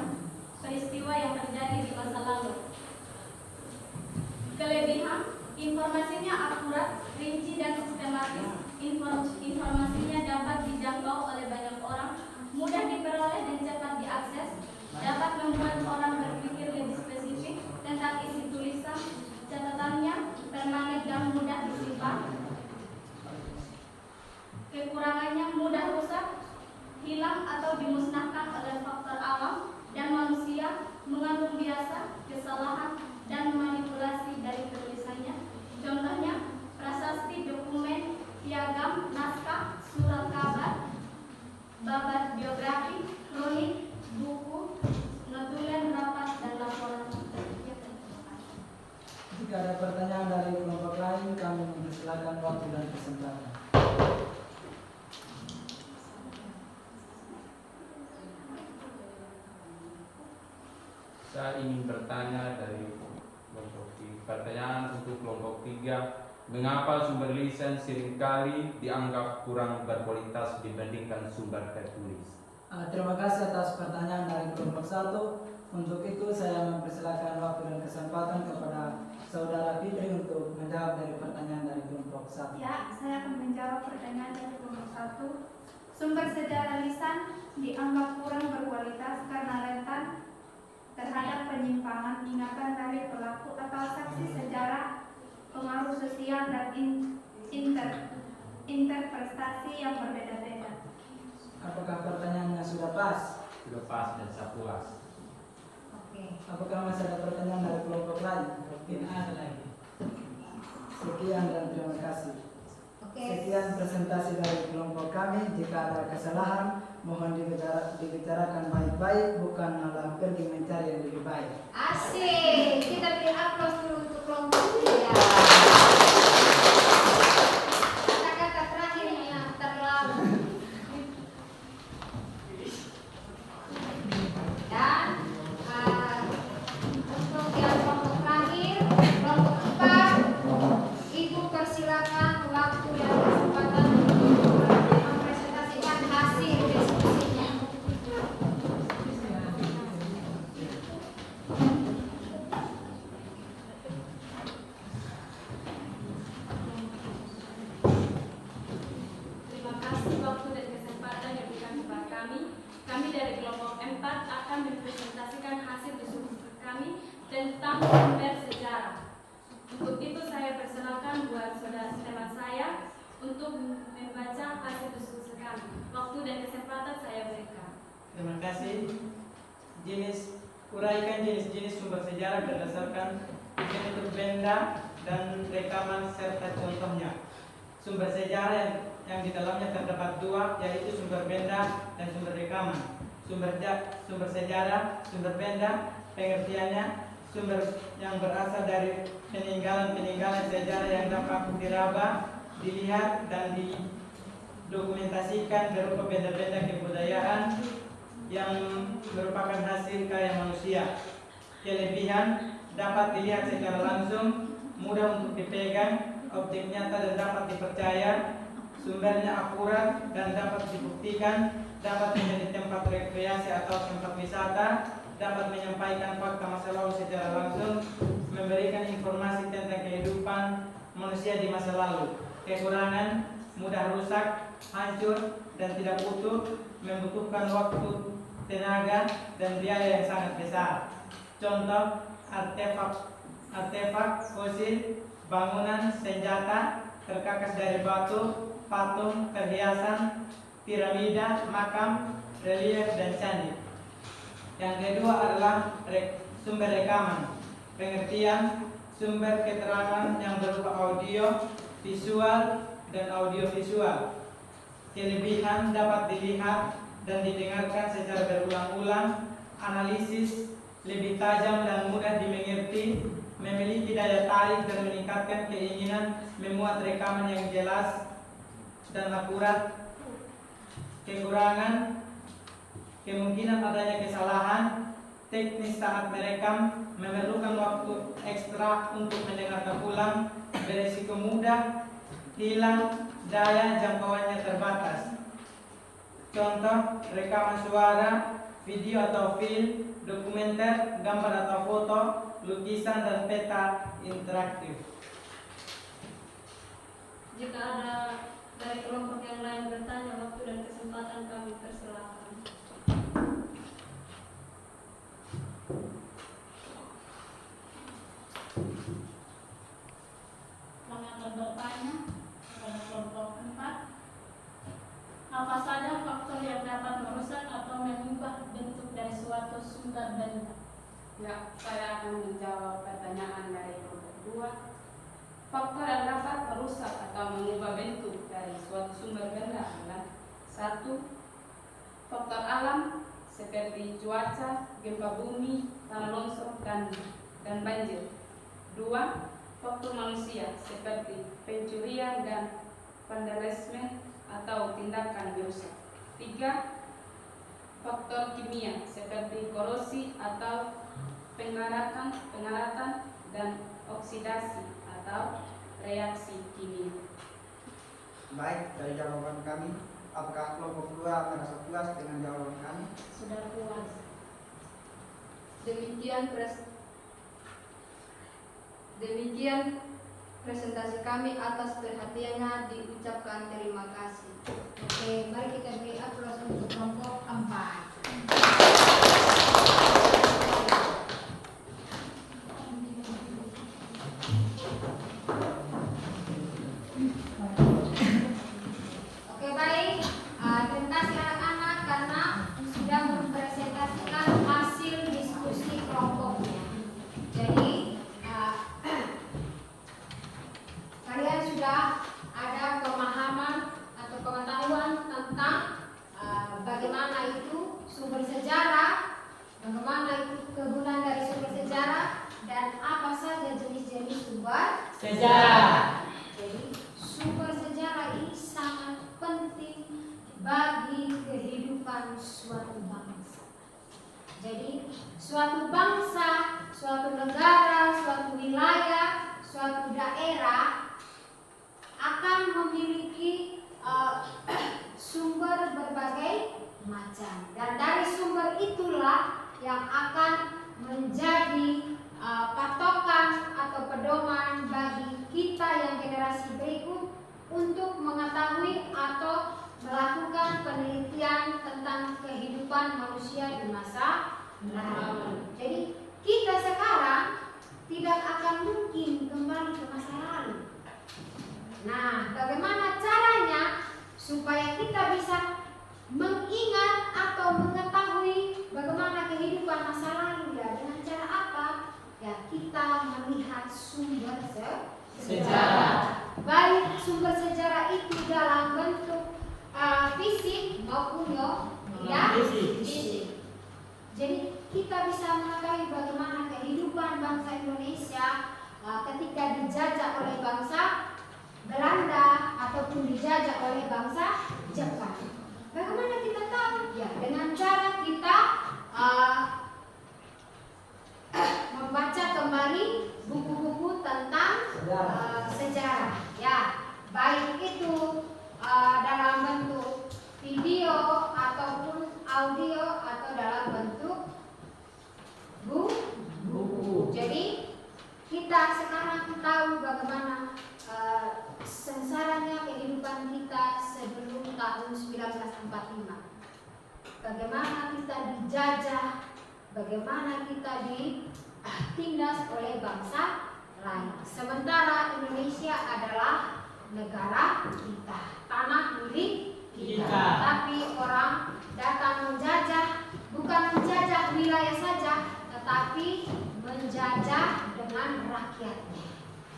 Saya ingin bertanya dari kelompok 3. Pertanyaan untuk kelompok 3. Mengapa sumber lisan seringkali dianggap kurang berkualitas dibandingkan sumber tertulis? Terima kasih atas pertanyaan dari kelompok 1. Untuk itu saya mempersilakan waktu dan kesempatan kepada Saudara Fitri untuk menjawab dari pertanyaan dari kelompok 1. Ya, saya akan menjawab pertanyaan dari kelompok 1. Sumber sejarah lisan dianggap kurang berkualitas karena rentan terhadap penyimpangan ingatan dari pelaku atau saksi sejarah, pengaruh sosial dan interpretasi yang berbeda-beda. Apakah pertanyaannya sudah pas? Sudah pas dan saya puas. Oke. Apakah masih ada pertanyaan dari kelompok lain? Tidak ada lagi. Sekian dan terima kasih. Oke. Sekian presentasi dari kelompok kami. Jika ada kesalahan, mohon dibicarakan baik-baik, bukan malah pergi mencari yang lebih baik. Asik. Kita beri aplaus dulu untuk kelompok 3. Kata-kata terakhirnya terlalu. Dan untuk yang kelompok terakhir, kelompok 4, Ibu persilakan waktu dan kesempatan untuk mempresentasikan hasil diskusinya. Terima kasih waktu dan kesempatan yang diberikan kepada kami. Kami dari kelompok 4 akan mempresentasikan hasil diskusi kami tentang sumber sejarah. Untuk itu saya persilakan buat saudara teman saya untuk membaca hasil diskusi kami. Waktu dan kesempatan saya berikan. Terima kasih. Uraikan jenis-jenis sumber sejarah berdasarkan bentuk benda dan rekaman serta contohnya. Sumber sejarah yang di dalamnya terdapat dua, yaitu sumber benda dan sumber rekaman. Sumber sejarah, sumber benda, pengertiannya sumber yang berasal dari peninggalan-peninggalan sejarah yang dapat diraba, dilihat dan didokumentasikan berupa benda-benda kebudayaan yang merupakan hasil karya manusia. Kelebihan dapat dilihat secara langsung, mudah untuk dipegang, objek nyata dan dapat dipercaya, sumbernya akurat dan dapat dibuktikan, dapat menjadi tempat rekreasi atau tempat wisata, dapat menyampaikan fakta masa lalu secara langsung, memberikan informasi tentang kehidupan manusia di masa lalu. Kekurangan, mudah rusak, hancur, dan tidak utuh, membutuhkan waktu, tenaga, dan biaya yang sangat besar. Contoh, artefak fosil, bangunan, senjata, terkakas dari batu, patung, perhiasan, piramida, makam, relief, dan candi. Yang kedua adalah sumber rekaman, pengertian, sumber keterangan yang berupa audio, visual, dan audiovisual. Kelebihan dapat dilihat dan didengarkan secara berulang-ulang, analisis lebih tajam dan mudah dimengerti, memiliki daya tarik dan meningkatkan keinginan memuat rekaman yang jelas dan akurat. Kekurangan, kemungkinan adanya kesalahan teknis saat merekam, memerlukan waktu ekstra untuk mendengarkan ulang, beresiko mudah hilang, daya jangkauannya terbatas. Contoh, rekaman suara, video atau film, dokumenter, gambar atau foto, lukisan dan peta interaktif. Jika ada dari kelompok yang lain bertanya, waktu dan kesempatan kami persilakan. Kami akan bertanya kepada kelompok 4. Apa saja faktor yang dapat merusak atau mengubah bentuk dari suatu sumber benda? Ya, saya akan menjawab pertanyaan dari kelompok 2. Faktor yang dapat merusak atau mengubah bentuk dari suatu sumber benda adalah 1. Faktor alam seperti cuaca, gempa bumi, tanah longsor, dan banjir. 2. Faktor manusia seperti pencurian dan vandalisme atau tindakan merusak. 3. Faktor kimia seperti korosi atau pengaratan, dan oksidasi atau reaksi kimia. Baik, dari jawaban kami, apakah kelompok 2 merasa puas dengan jawaban kami? Sudah puas. Demikian presentasi kami. Atas perhatiannya diucapkan terima kasih. Oke, mari kita beri aplaus untuk kelompok 4. Oke, baik. Terima kasih anak-anak karena sudah mempresentasikan hasil diskusi kelompoknya. Jadi kalian sudah ada pemahaman atau pengetahuan tentang bagaimana itu sumber sejarah, bagaimana itu kegunaan dari sumber sejarah, dan apa saja jenis-jenis sumber Sejarah. Jadi sumber sejarah ini sangat penting bagi kehidupan suatu bangsa. Jadi suatu bangsa, suatu negara, suatu wilayah, suatu daerah akan memiliki sumber berbagai macam, dan dari sumber itulah yang akan menjadi patokan atau pedoman bagi kita yang generasi berikut untuk mengetahui atau melakukan penelitian tentang kehidupan manusia di masa lalu. Jadi kita sekarang tidak akan mungkin kembali ke masa lalu. Nah, bagaimana caranya supaya kita bisa mengingat atau mengetahui bagaimana kehidupan masa lalu, ya dengan cara apa? Ya, kita melihat sumber sejarah. Baik sumber sejarah itu dalam bentuk fisik maupun fisik. Jadi kita bisa mengetahui bagaimana kehidupan bangsa Indonesia ketika dijajah oleh bangsa Belanda ataupun dijajah oleh bangsa Jepang. Bagaimana kita tahu? Ya, dengan cara kita membaca kembali buku-buku tentang sejarah. Ya, baik itu dalam bentuk video ataupun audio atau dalam bentuk buku. Jadi kita sekarang tahu bagaimana sengsaranya kehidupan kita sebelum tahun 1945. Bagaimana kita dijajah, bagaimana kita ditindas oleh bangsa lain. Sementara Indonesia adalah negara kita, tanah milik kita. Tapi orang datang menjajah, bukan menjajah wilayah saja, tetapi menjajah dengan rakyatnya.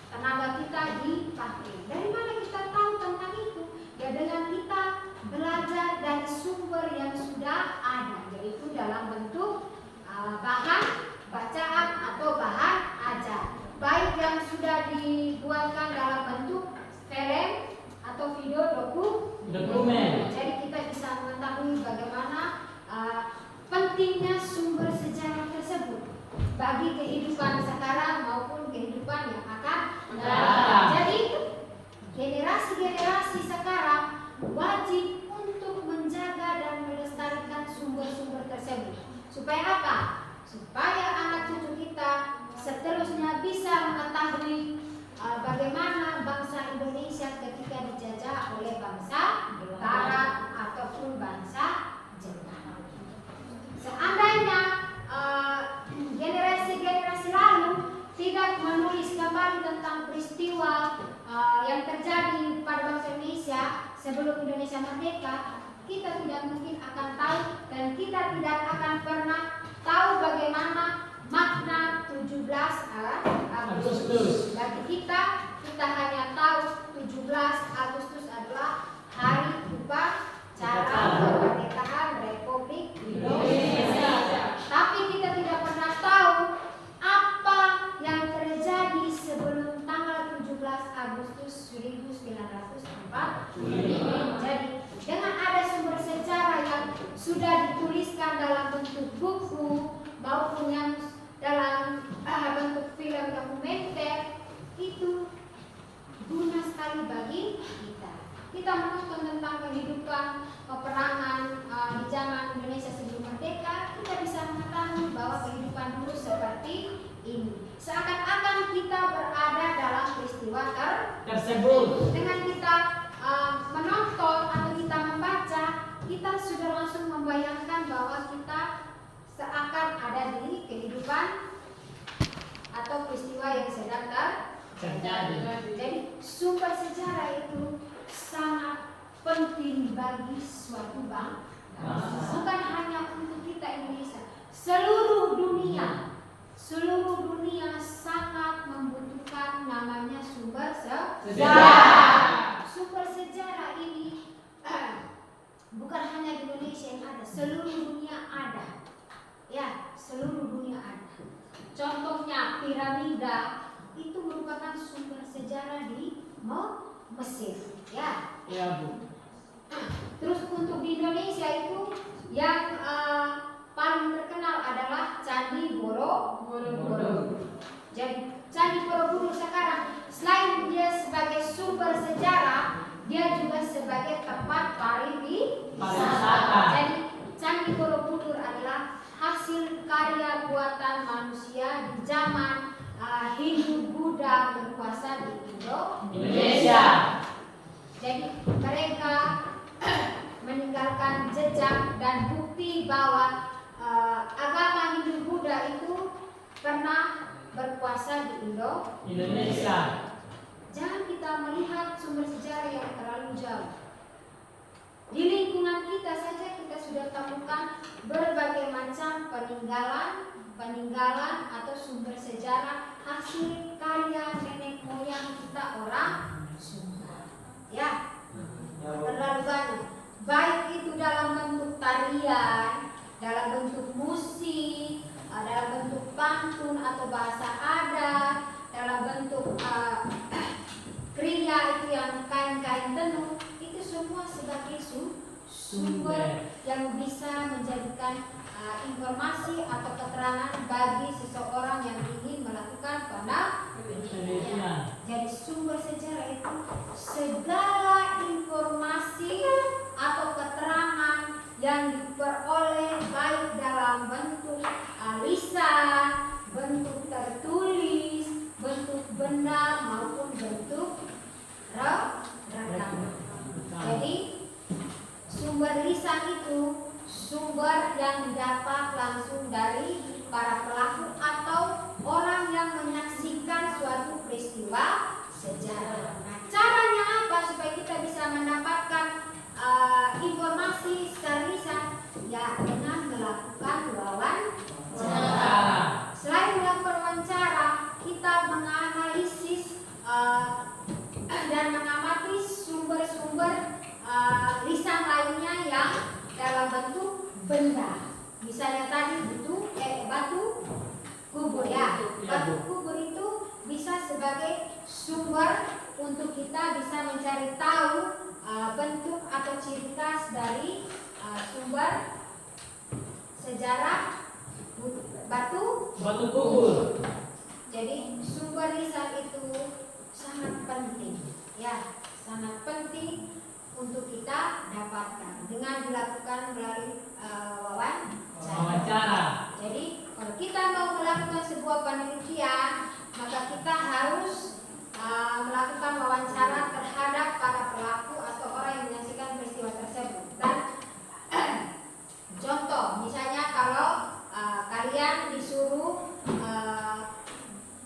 Tenaga kita dipakai. Dari mana kita tahu tentang itu? Ya dengan kita belajar dari sumber yang sudah ada, yaitu dalam bentuk bahan bacaan atau bahan ajar. Baik yang sudah dibuatkan dalam bentuk film atau video dokumen. Jadi kita bisa mengetahui bagaimana pentingnya sumber sejarah tersebut bagi kehidupan sekarang maupun kehidupan yang akan datang. Jadi generasi-generasi sekarang wajib untuk menjaga dan melestarikan sumber-sumber tersebut. Supaya apa? Supaya anak cucu kita seterusnya bisa mengetahui bagaimana bangsa Indonesia ketika dijajah oleh bangsa Barat ataupun bangsa Jepang. Seandainya generasi-generasi lalu tidak menulis kembali tentang peristiwa yang terjadi pada bangsa Indonesia sebelum Indonesia merdeka, kita tidak mungkin akan tahu dan kita tidak akan pernah tahu bagaimana makna 17 Agustus. Bagi kita hanya tahu 17 Agustus adalah hari upacara kemerdekaan Republik Indonesia. Tapi kita tidak pernah tahu apa yang terjadi sebelum tanggal 17 Agustus 1945. Jadi dengan ada sumber sejarah yang sudah dituliskan dalam bentuk buku maupun yang kita berada dalam peristiwa tersebut. Dengan kita menonton atau kita membaca, kita sudah langsung membayangkan bahwa kita seakan ada di kehidupan atau peristiwa yang sedang terjadi. Jadi sumber sejarah itu sangat penting bagi suatu bangsa. Bukan hanya untuk kita Indonesia, seluruh dunia sangat membutuhkan namanya sumber sejarah. Sumber sejarah ini bukan hanya di Indonesia yang ada, seluruh dunia ada. Ya, seluruh dunia ada. Contohnya piramida itu merupakan sumber sejarah di Mesir. Ya. Ya, Bu. Terus untuk di Indonesia itu yang paling terkenal adalah Candi Borobudur. Jadi Candi Borobudur sekarang selain dia sebagai sumber sejarah, dia juga sebagai tempat pariwisata. Jadi Candi Borobudur adalah hasil karya buatan manusia di zaman Hindu Buddha berkuasa di Indonesia. Jadi mereka meninggalkan jejak dan bukti bahwa agama Hindu Buddha itu pernah berkuasa di Indonesia. Jangan kita melihat sumber sejarah yang terlalu jauh. Di lingkungan kita saja kita sudah temukan berbagai macam peninggalan atau sumber sejarah hasil karya nenek moyang kita orang Sunda. Ya, terlalu banyak. Baik itu dalam bentuk tarian, dalam bentuk musik, dalam bentuk pantun atau bahasa adat, dalam bentuk kriya itu yang kain-kain tenun, itu semua sebagai sumber yang bisa menjadikan informasi atau keterangan bagi seseorang yang ingin melakukan penelitian. Jadi sumber sejarah itu segala informasi atau keterangan yang diperoleh baik dalam bentuk lisan, bentuk tertulis, bentuk benda maupun bentuk rekaman. Jadi sumber lisan itu sumber yang didapat langsung dari para pelaku atau orang yang menyaksikan suatu peristiwa sejarah. Nah, caranya apa supaya kita bisa mendapatkan informasi secara lisan? Ya, dengan melakukan wawancara. Selain melakukan wawancara, kita menganalisis dan mengamati sumber-sumber lisan lainnya yang dalam bentuk benda. Misalnya tadi batu kubur ya. Batu kubur itu bisa sebagai sumber untuk kita bisa mencari tahu bentuk atau ciri khas dari sumber sejarah batu kubur. Jadi sumber lisan itu sangat penting, ya, sangat penting untuk kita dapatkan dengan dilakukan melalui wawancara. Jadi kalau kita mau melakukan sebuah penelitian, maka kita harus melakukan wawancara terhadap para pelaku atau orang yang menyaksikan peristiwa tersebut. Dan contoh, misalnya kalau kalian disuruh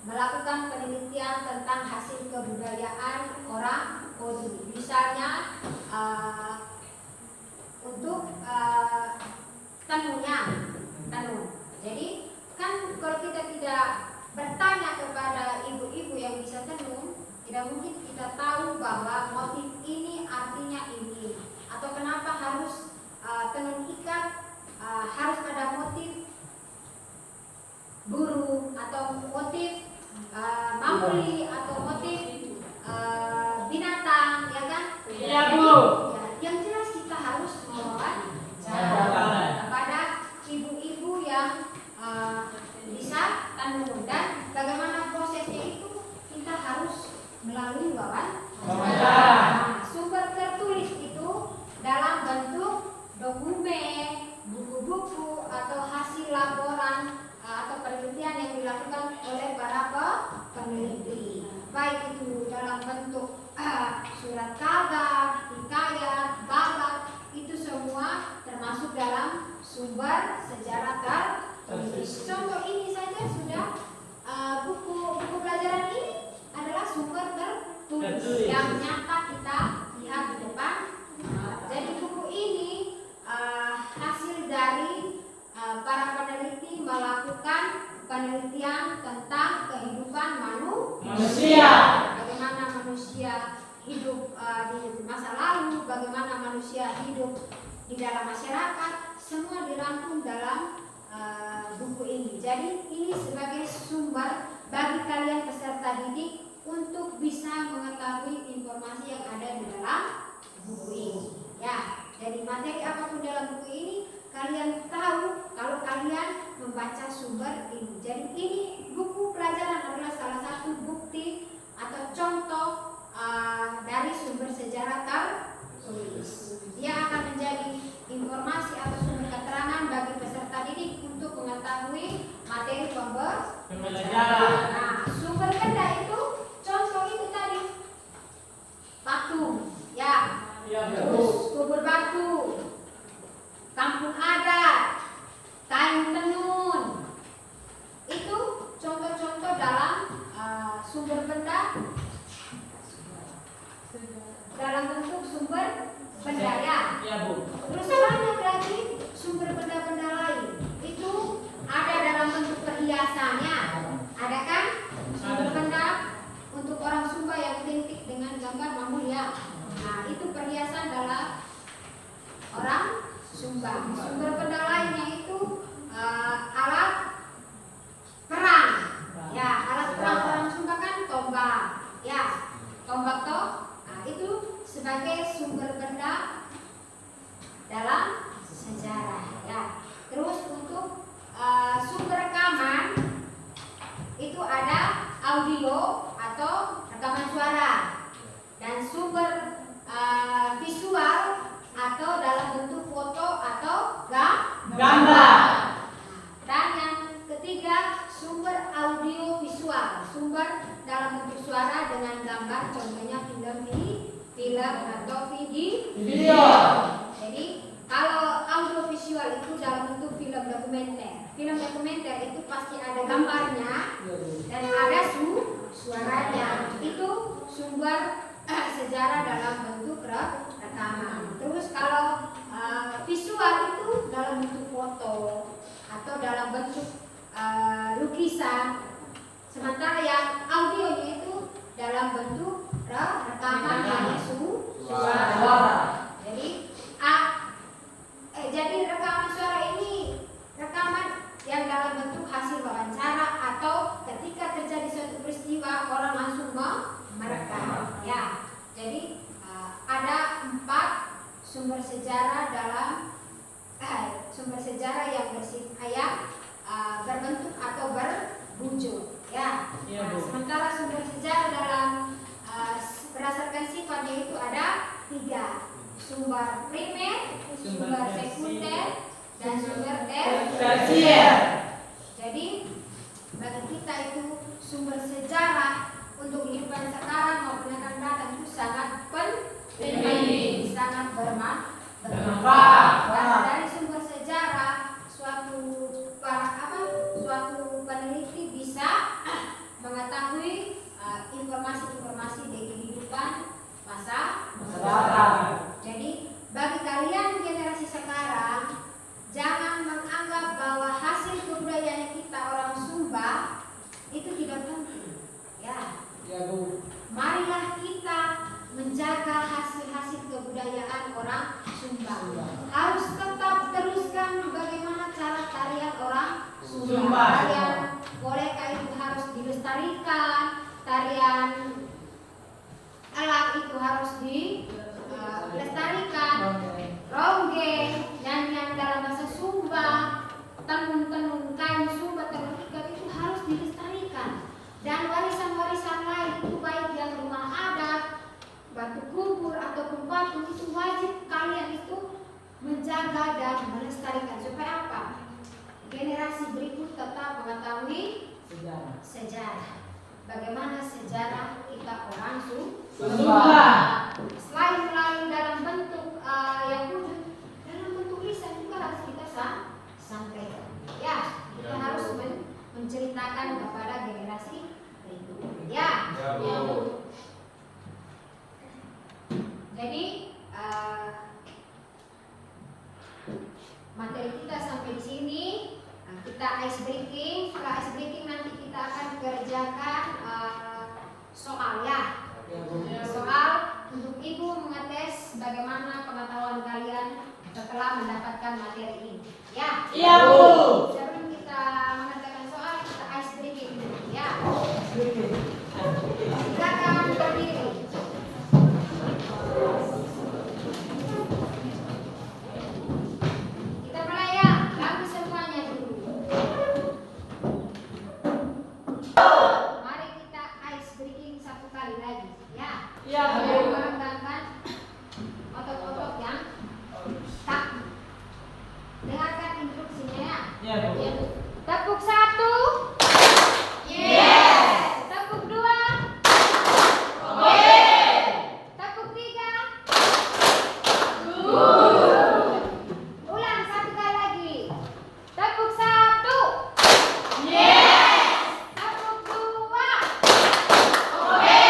melakukan penelitian tentang hasil kebudayaan orang Kodu, misalnya untuk tenun. Jadi kan kalau kita tidak bertanya kepada ibu-ibu yang bisa tenun, tidak mungkin kita tahu bahwa motif ini artinya ini, atau kenapa harus tenun ikat harus ada motif burung atau motif mamuli atau motif binatang, ya kan? Iya, Bu. Ya, yang jelas kita harus wawancara kepada ibu-ibu yang bisa tenun, dan bagaimana prosesnya itu kita harus melalui wawancara. Sumber tertulis itu dalam bentuk dokumen, buku-buku atau hasil laporan atau penelitian yang dilakukan oleh para peneliti. penelitian tentang kehidupan Manusia. Bagaimana manusia hidup di masa lalu, bagaimana manusia hidup di dalam masyarakat, semua dirangkum dalam buku ini. Jadi ini sebagai sumber bagi kalian peserta didik untuk bisa mengetahui informasi yang ada di dalam buku ini. Ya, jadi materi apapun dalam buku ini kalian tahu kalau kalian membaca sumber ini. Jadi ini buku pelajaran adalah salah satu bukti atau contoh dari sumber sejarah tertulis. Dia akan menjadi informasi atau sumber keterangan bagi peserta didik untuk mengetahui materi pembelajaran. Nah, sumber benda itu contoh itu tadi patung, ya, terus kubur batu, kampung adat, kain tenun. Itu contoh-contoh dalam sumber benda dalam bentuk sumber benda, ya. Terus banyak lagi sumber benda-benda lain. Itu ada dalam bentuk perhiasannya. Ada kan? Sumber benda untuk orang Sumba yang identik dengan gambar mamul, ya. Nah, itu perhiasan dalam orang Sumba. Sumber benda lainnya itu alat perang. Ya, alat perang orang Sumba kan tombak. Ya, tombak toh. Nah, itu sebagai sumber benda dalam sejarah, ya. Terus untuk sumber rekaman itu ada audio atau rekaman suara, dan sumber visual atau dalam bentuk foto atau gambar. Dan yang ketiga sumber audio visual, sumber dalam bentuk suara dengan gambar, contohnya film atau video. Jadi kalau audio visual itu dalam bentuk film dokumenter. Film dokumenter itu pasti ada gambarnya dan ada suaranya. Itu sumber sejarah dalam bentuk rekaman. Terus kalau visual itu dalam bentuk foto atau dalam bentuk lukisan. Sementara yang audionya itu dalam bentuk rekaman hanya suara. Jadi rekaman suara ini rekaman yang dalam bentuk hasil wawancara atau ketika terjadi suatu peristiwa orang langsung merekam. Ya, jadi ada 4 sumber sejarah dalam sumber sejarah yang berbentuk atau berwujud. Ya. Nah, sementara sumber sejarah dalam berdasarkan sifatnya itu ada 3. Sumber primer, sumber sekunder, dan sumber tersier. Jadi bagi kita itu sumber sejarah untuk kehidupan sekarang maupun akan datang itu sangat penting, sangat bermanfaat. Karena dari sumber sejarah suatu peneliti bisa mengetahui informasi-informasi dari kehidupan masa depan. Jadi bagi kalian generasi sekarang, jangan menganggap bahwa hasil kebudayaan kita orang Sumba itu tidak penting. Ya. Bu. Marilah kita menjaga hasil-hasil kebudayaan orang Sumba. Harus tetap teruskan bagaimana cara tarian orang Sumba. Tarian Goleka itu harus dilestarikan, tarian elak itu harus dilestarikan, ronggeng, nyanyian dalam bahasa Sumba, tenun-tenun kain Sumba, tenun ikat itu harus dilestarikan. Dan warisan-warisan lain itu baik yang rumah adat, batu kubur ataupun patung itu wajib kalian itu menjaga dan melestarikan supaya apa? Generasi berikut tetap mengetahui sejarah. Bagaimana sejarah kita orang Sumba. Selain melalui dalam bentuk yang wujud, dalam bentuk lisan juga harus kita sampaikan. Ya, kita harus menceritakan kepada generasi berikut. Ya. Jadi materi kita sampai di sini. Kita ice breaking. Setelah ice breaking soal ya. Soal untuk Ibu mengetes bagaimana pengetahuan kalian setelah mendapatkan materi ini. Ya. Iya, Bu. Sebelum kita mengerjakan soal, kita ice breaking dulu ya. Silakan berdiri. Kita mulai ya. Kamu semuanya dulu. Mari kita ice breaking satu kali lagi ya. Iya, Bu. Mengembangkan otot-otot yang tak. Dengarkan instruksinya ya. Iya, Bu. Tepuk 1. Yes. Tepuk 2. Oke. Tepuk 3. Good. Ulang satu kali lagi. Tepuk 1. Yes. Tepuk 2. Oke.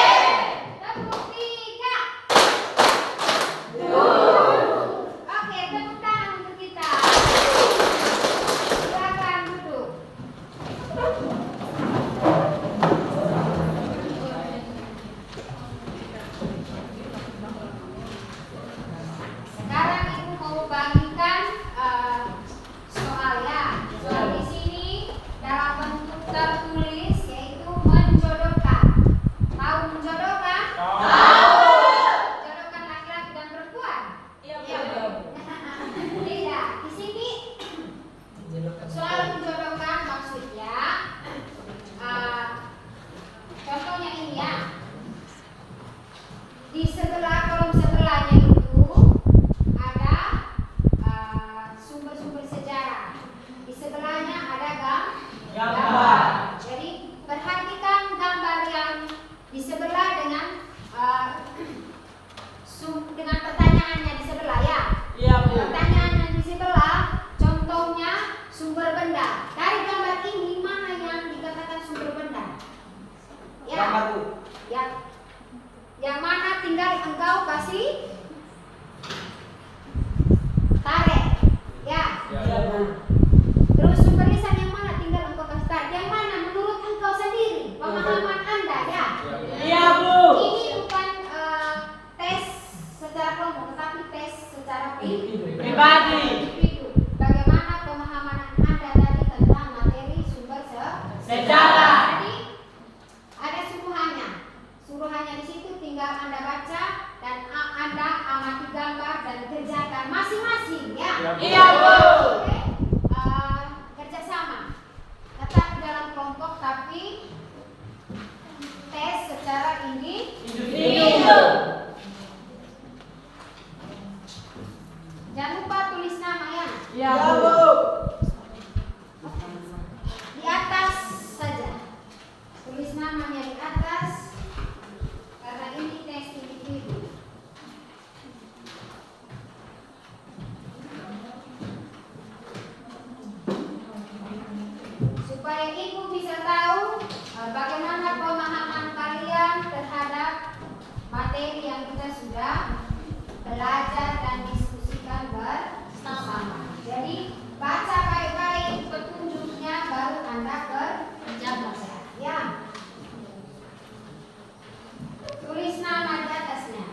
Tepuk 3. Good. Oke, tepuk tangan untuk kita. Silakan duduk. Sekarang Ibu mau bagikan soal ya. Soal di sini dalam bentuk tertulis yaitu menjodohkan. Tahu menjodohkan? Menjodohkan laki-laki dan perempuan? Iya, Bu. Tidak. Di sini soal menjodohkan maksudnya contohnya ini ya. Di sebelah kolom sebelahnya itu ada sumber-sumber sejarah. Di sebelahnya ada gambar. Jadi perhatikan gambar yang di sebelah dengan dengan pertanyaannya di sebelah ya. Iya, Bu. Pertanyaannya di sebelah contohnya sumber benda. Dari gambar ini mana yang dikatakan sumber benda? Ya. Gambar, Bu. Yang mana tinggal engkau kasih tarik. Ya. Iya, Bu. Terus sumber lisan yang mana tinggal engkau kasih tarik. Yang mana menurut engkau sendiri, pemahaman Anda ya. Iya, Bu. Ini bukan tes secara kelompok, tetapi tes secara Pribadi. individu. Bagaimana pemahaman Anda tadi tentang materi sumber Sejarah. Jadi ada suruhannya. Suruhannya di situ tinggal Anda baca dan Anda amati gambar dan kerjakan masing-masing ya. Iya, Bu. Oke. Kerjasama. Tetap di dalam kelompok tapi tes secara Individu. Jangan lupa tulis nama ya. Iya, Bu. Di atas saja. Tulis namanya di atas karena ini tes individu. Supaya Ibu bisa tahu bagaimana pemahaman kalian terhadap materi yang kita sudah belajar dan diskusikan bersama. Jadi baca baik-baik petunjuknya baru Anda kerjakan. Ya. Tulis nama di atasnya.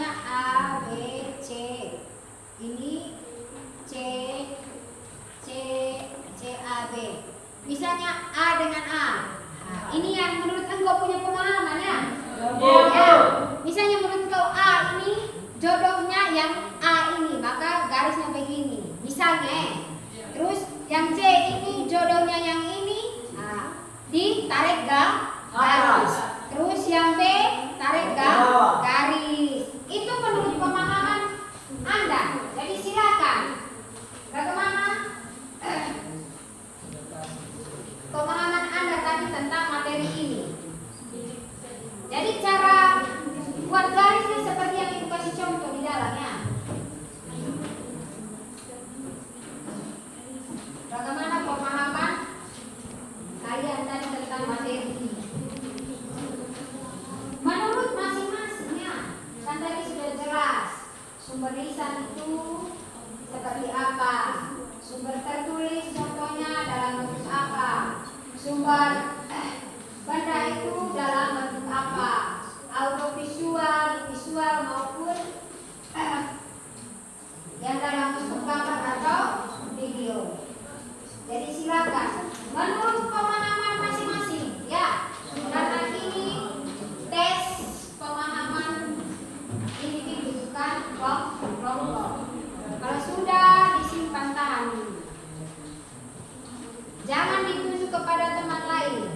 misalnya A, B, C. Ini C, A, B. Misalnya A dengan A. Nah, ini yang menurut engkau punya pemahaman ya? Ya. Misalnya menurut engkau A ini jodohnya yang A ini, maka garisnya begini. Misalnya. Terus yang C ini jodohnya yang ini, ditarik garis. Terus yang B tarik garis. Itu menurut pemahaman Anda. Jadi silakan. Bagaimana pemahaman Anda tadi tentang materi ini? Jadi cara buat garisnya seperti yang Ibu kasih contoh di dalamnya. Bagaimana pemahaman kalian tadi tentang materi ini? Menurut masing-masingnya, kan tadi sudah jelas sumber lisan itu seperti apa, sumber tertulis contohnya dalam bentuk apa, sumber benda itu dalam bentuk apa, audiovisual, visual maupun yang dalam bentuk gambar atau video. Jadi silakan menurut pemahaman masing-masing ya, karena ini tes pemahaman individu bukan kelompok. Kalau sudah disimpan tahan dulu. Jangan ditunjuk kepada teman lain.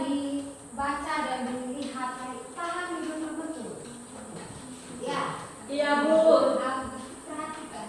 Dibaca dan dilihat, pahami betul-betul. Ya. Iya, Bu. Perhatikan.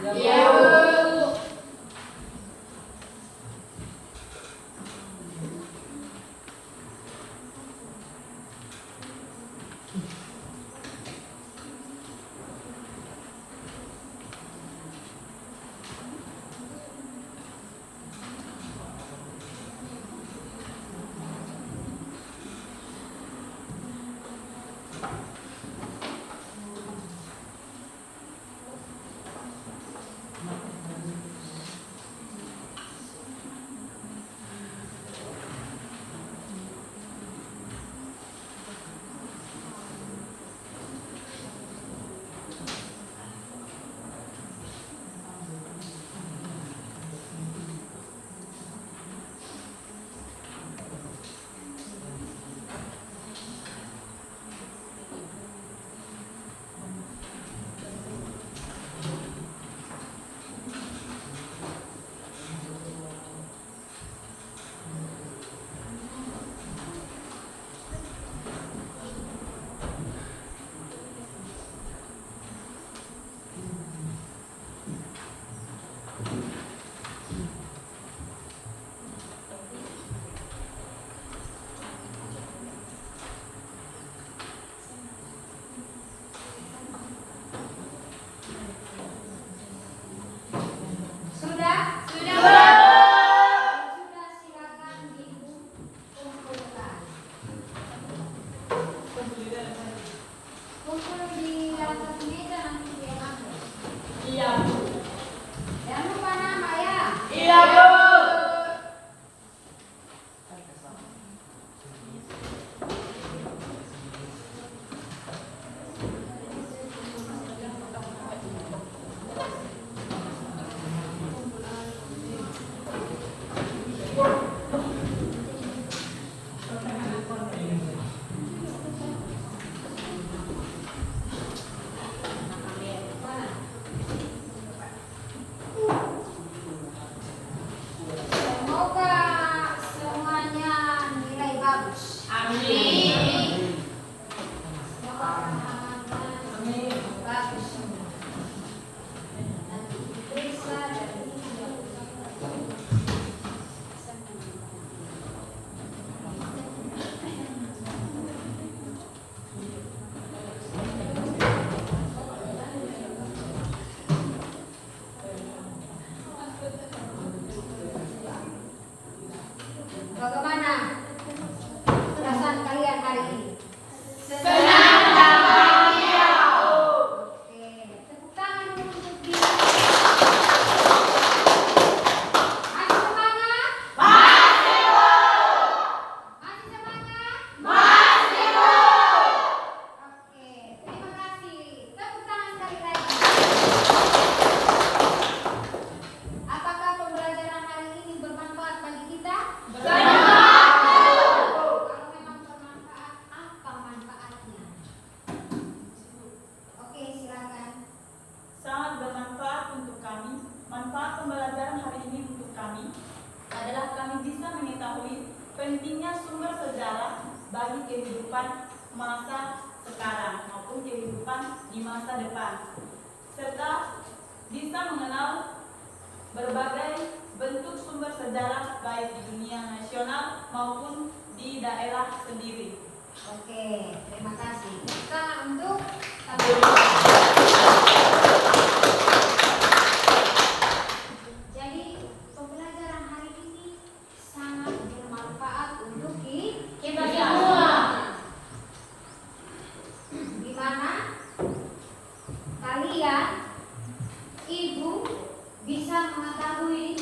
Iya, Bu. Sudah? Sudah, silakan dikumpulkan. Kumpul di atas meja nanti dia ambil. Iya, Bu. Jangan lupa nama ya. Iya, Bu. Semoga semuanya nilai bagus. Amin. Semoga pemahamannya bagus semua. Dan diperiksa dari bagaimana perasaan kalian hari ini? Senang dan bahagia, Bu. Oke, tepuk tangan dulu untuk dia. Masih semangat? Masih, Bu. Masih semangat? Masih, Bu. Oke, terima kasih. Tepuk tangan sekali lagi. Apakah pembelajaran hari ini bermanfaat bagi kita? Kalau memang bermanfaat, apa manfaatnya? Oke, silakan. Sangat bermanfaat untuk kami. Manfaat pembelajaran hari ini untuk kami adalah kami bisa mengetahui pentingnya sumber sejarah bagi kehidupan masa sekarang maupun kehidupan di masa depan, serta bisa mengenal berbagai bentuk sumber sejarah baik di dunia nasional maupun di daerah sendiri. Oke, terima kasih. Kita untuk jadi pembelajaran hari ini sangat bermanfaat untuk kita semua. Di mana kalian, ibu, bisa mengetahui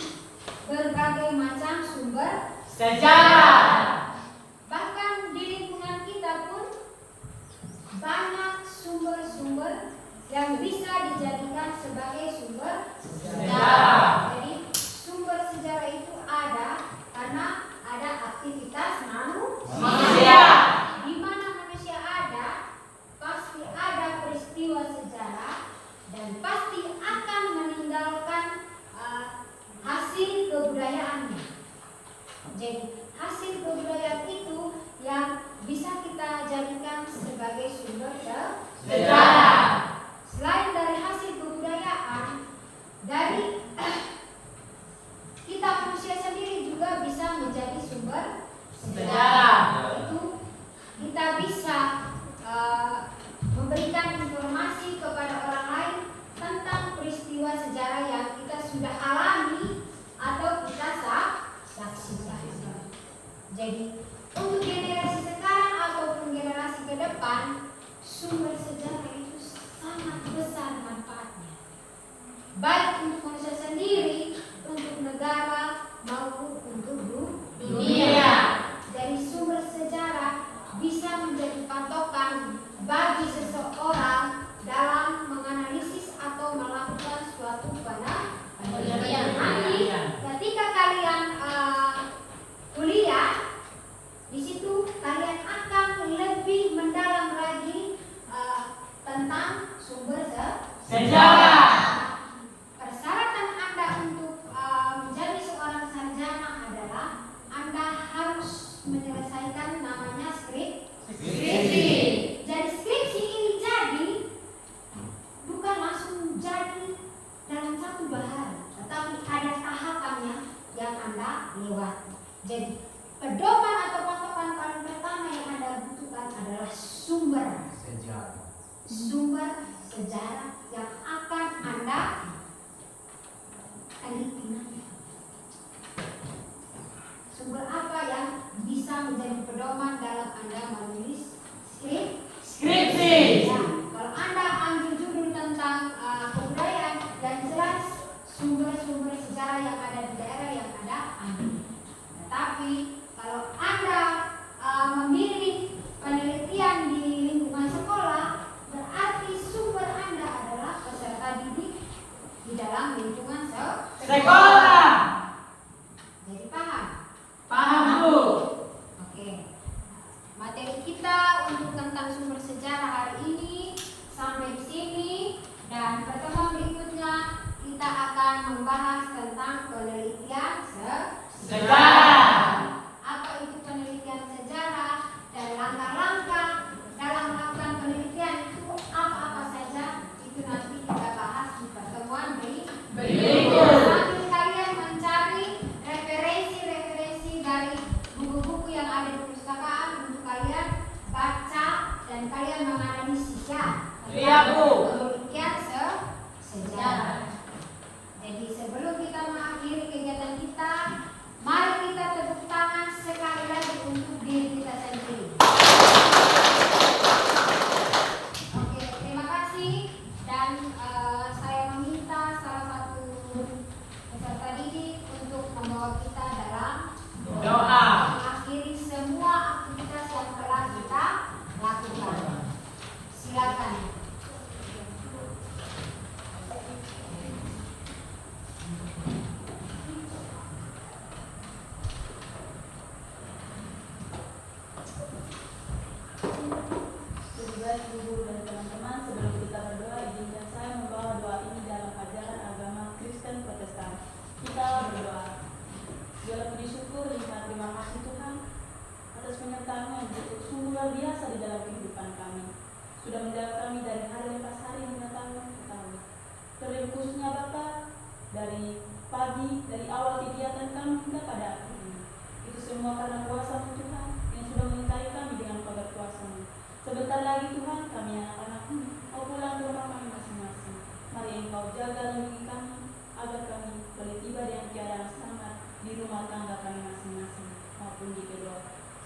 berbagai macam sumber Sejarah. bahkan di lingkungan kita pun banyak sumber-sumber yang bisa dijadikan sebagai sumber sejarah. Jadi sumber sejarah itu ada karena ada aktivitas manusia. Di mana manusia ada, pasti ada peristiwa sejarah dan pasti akan meninggalkan hasil kebudayaannya. Jadi hasil kebudayaan itu yang bisa kita jadikan sebagai sumber sejarah. Selain dari hasil kebudayaan, peristiwa sejarah yang kita sudah alami atau kita saksikan. Jadi untuk generasi sekarang ataupun generasi ke depan, sumber sejarah itu sangat besar manfaatnya, baik untuk manusia sendiri, untuk negara, maupun untuk dunia. Dari sumber sejarah bisa menjadi patokan bagi seseorang dalam menganalisis atau melakukan suatu penelitian. Nanti ketika kalian kuliah, di situ kalian akan lebih mendalam lagi tentang sumber sejarah. Persyaratan Anda untuk menjadi seorang sarjana adalah Anda harus menyelesaikan namanya skripsi. Jadi skripsi ini jadi bukan langsung jadi dalam satu hari, tetapi ada tahapannya yang Anda lewati. Jadi pedoman atau patokan paling pertama yang Anda butuhkan adalah sumber sejarah yang akan Anda teliti nanti. Sumber apa yang bisa menjadi pedoman dalam Anda menulis skripsi? Ya, kalau Anda ambil judul tentang kebudayaan, dan jelas sumber-sumber sejarah yang ada di daerah yang Anda ambil. Tetapi kalau Anda memilih penelitian di lingkungan sekolah, berarti sumber Anda adalah peserta didik di dalam lingkungan sekolah. Jadi paham? Paham, Bu. Oke. Materi kita untuk tentang sumber sejarah hari ini sampai di sini, dan pertemuan berikutnya kita akan membahas tentang penelitian sejarah. Apa itu penelitian sejarah dan langkah-langkah dalam melakukan penelitian itu apa-apa saja, itu nanti kita bahas di pertemuan berikut. Sambil kalian mencari referensi dari buku-buku yang ada di perpustakaan untuk kalian baca dan kalian menganalisis ya. Iya, Bu. Penelitian sejarah. Jadi sebelum kita mengakhiri kegiatan kita, mari kita tepuk tangan sekali lagi untuk diri kita sendiri. Oke, terima kasih, dan saya meminta salah satu peserta didik untuk membawa kita dalam Doa. mengakhiri semua aktivitas yang telah kita lakukan. Silakan. Tugas ibu dan teman-teman, sebelum kita berdoa, izinkan saya membawa doa ini dalam ajaran agama Kristen Protestan. Kita berdoa. Segala puji syukur, limpah terima kasih Tuhan atas penyertaan-Mu yang sungguh luar biasa di dalam kehidupan kami. Sudah menjaga kami dari hari lepas hari hingga tahun ke tahun. Terlebih khususnya Bapa, dari pagi, dari awal kegiatan kami hingga pada akhir ini. Itu semua karena kuasa-Mu Tuhan yang sudah menyertai kami dengan pagar kuasa-Mu. Sebentar lagi Tuhan, kami anak-anak-Mu mau pulang ke rumah kami masing-masing. Mari Engkau jaga lindungi kami, agar kami boleh tiba dengan keadaan selamat di rumah tangga kami masing-masing maupun di kedua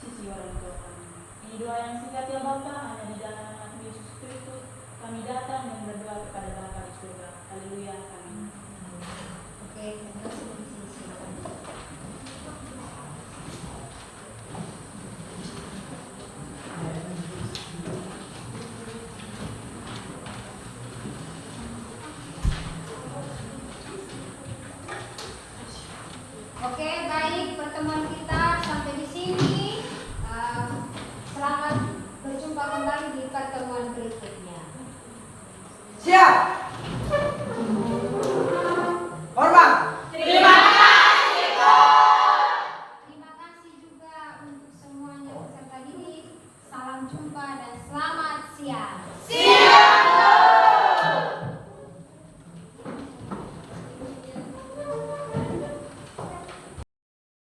sisi orang tua kami. Ini doa yang singkat ya Bapa, hanya di dalam nama Yesus Kristus kami datang dan berdoa kepada Bapa di surga. Haleluya, amin. Oke, terima kasih. Silakan. Oke, baik, pertemuan kita sampai di sini. Selamat berjumpa kembali di pertemuan berikutnya. Siap.